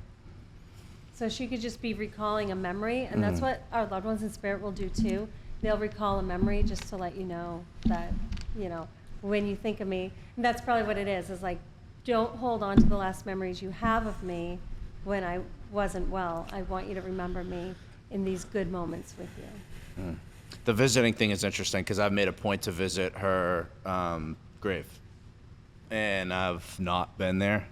So she could just be recalling a memory, and that's what our loved ones in spirit will do too. They'll recall a memory just to let you know that, when you think of me, and that's probably what it is like, don't hold on to the last memories you have of me when I wasn't well. I want you to remember me in these good moments with you. The visiting thing is interesting because I've made a point to visit her grave, and I've not been there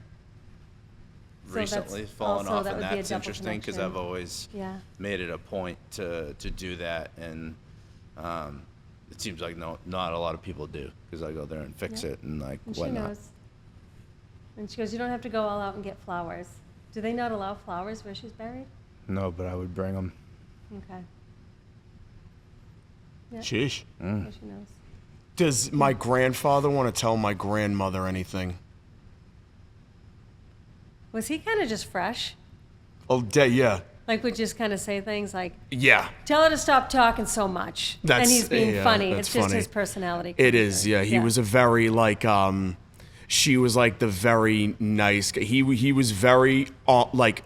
So that's recently. Fallen also- off, that and would be a that's double interesting because connection. I've always Yeah. made it a point to do that, and it seems like not a lot of people do because I go there and fix Yeah. it and like And she whatnot. knows. And she goes, you don't have to go all out and get flowers. Do they not allow flowers where she's buried? No, but I would bring them. Okay. Yeah. Sheesh. Yeah, she knows. Does my grandfather want to tell my grandmother anything? Was he kind of just fresh? Oh, yeah. Like, would just kind of say things like, Yeah. tell her to stop talking so much. That's- and he's being yeah, funny. that's It's just funny. his personality. It is, yeah. He was a very, like, she was, like, the very nice guy. He was very, like,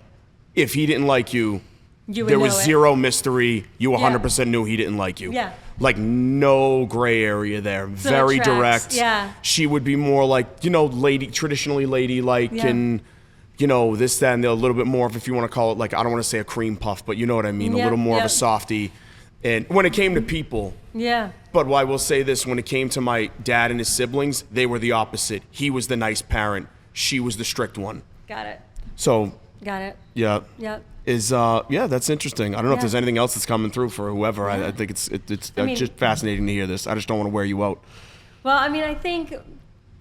if he didn't like you, You would there was know it. zero mystery. You 100% knew he didn't like you. Yeah. Like, no gray area there. So Very it tracks, direct. yeah. She would be more like, traditionally ladylike Yeah. and, this, that, and a little bit more of, if you want to call it, like, I don't want to say a cream puff, but you know what I mean? A Yeah, little more of yeah. a softie. And when it came to people, Yeah. but I will say this, when it came to my dad and his siblings, they were the opposite. He was the nice parent. She was the strict one. Got it. So, Got it. yeah. Yep. That's interesting. I don't know if Yeah. there's anything else that's coming through for whoever. I Yeah. think it's I mean- just fascinating to hear this. I just don't want to wear you out. Well, I mean, I think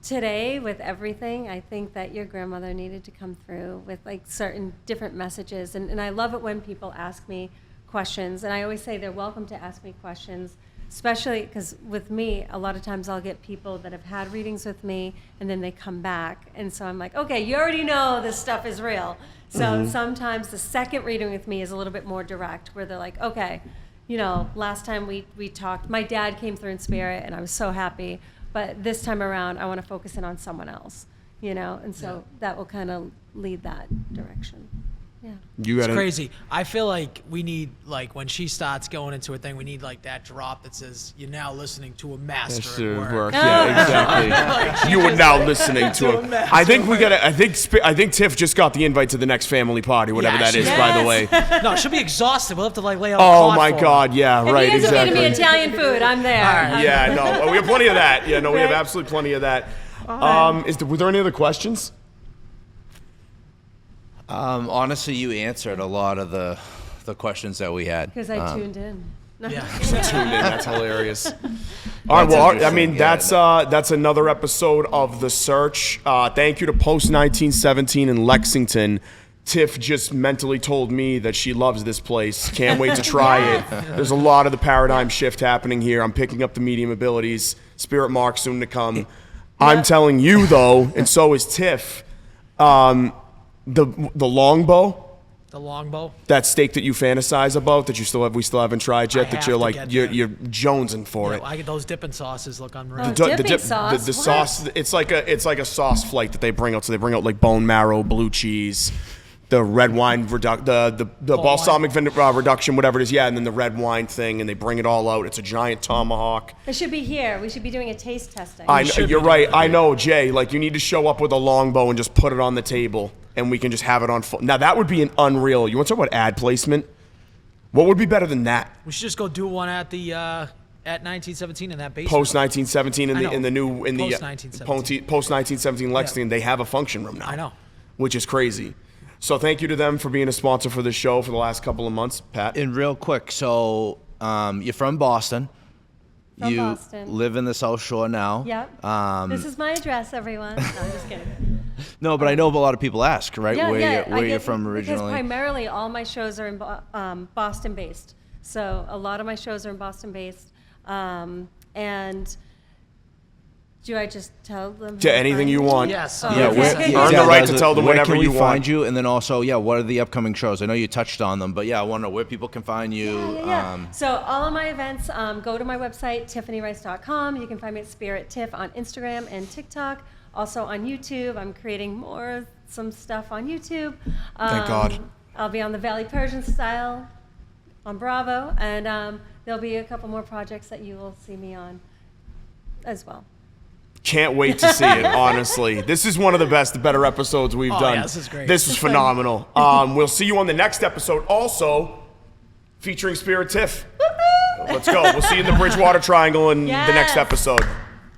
today with everything, I think that your grandmother needed to come through with like certain different messages. And I love it when people ask me questions. And I always say they're welcome to ask me questions, especially because with me, a lot of times I'll get people that have had readings with me and then they come back. And so I'm like, okay, you already know this stuff is real. So sometimes the second reading with me is a little bit more direct, where they're like, okay, last time we talked, my dad came through in spirit and I was so happy. But this time around, I want to focus in on someone else, and so that will kind of lead that direction. Yeah. You It's got crazy. I feel like we need, like, when she starts going into a thing, we need, like, that drop that says, you're now listening to a master at work. Yeah, exactly. You are now listening to him. I think we got to. I think Tiff just got the invite to the next family party, whatever Yeah, that she is. did. By the way. No, she'll be exhausted. We'll have to, like, lay out Oh a cot my for her. God! Yeah, If right. you guys are Exactly. feeding me Italian food, I'm there. right. Yeah, no, we have plenty of that. Yeah, no, we have Right. absolutely plenty of that. Were there any other questions? Honestly, you answered a lot of the questions that we had. Because I tuned in. Yeah. Tuned in. That's hilarious. All right. Well, I interesting, mean, yeah. that's another episode of The Search. Thank you to Post 1917 in Lexington. Tiff just mentally told me that she loves this place. Can't wait to try it. There's a lot of the paradigm shift happening here. I'm picking up the medium abilities. Spirit Marc soon to come. I'm telling you though, and so is Tiff. The longbow. The longbow. That steak that you fantasize about that we still haven't tried yet. I That have you're to like get you're jonesing for Yeah, it. I get those dipping sauces look unreal. Oh, The dipping sauce? the What? sauce. It's like a sauce flight that they bring out. So they bring out like bone marrow, blue cheese, the red wine the balsamic reduction, whatever it is, yeah, and then the red wine thing, and they bring it all out. It's a giant tomahawk. It should be here. We should be doing a taste testing. I know, you're right. I know, Jay. Like, you need to show up with a longbow and just put it on the table, and we can just have it on full. Now that would be an unreal. You want to talk about ad placement? What would be better than that? We should just go do one at the at 1917 in that basement. Post 1917 in the new Post 1917. Post 1917 Lexington, they have a function room now. I know, which is crazy. So thank you to them for being a sponsor for this show for the last couple of months, Pat. And real quick, so you're from Boston. From you Boston. live in the South Shore now. Yep. This is my address, everyone. No, I'm just kidding. No, but I know a lot of people ask, right, where you're from originally. Because primarily all my shows are in Boston-based. So a lot of my shows are in Boston-based. And do I just tell them? Anything you want. Yes. Yeah, okay. Earn the right to tell them whatever you want. Where can we find you? And then also, what are the upcoming shows? I know you touched on them, but I want to know where people can find you. Yeah. So all of my events, go to my website, tiffanyrice.com. You can find me at Spirit Tiff on Instagram and TikTok. Also on YouTube. I'm creating some stuff on YouTube. Thank God. I'll be on the Valley Persian style on Bravo. And there'll be a couple more projects that you will see me on as well. Can't wait to see it, honestly. This is one of the better episodes we've done. Yeah, this is great. This is phenomenal. We'll see you on the next episode, also featuring Spirit Tiff. Let's go. We'll see you in the Bridgewater Triangle in the next episode.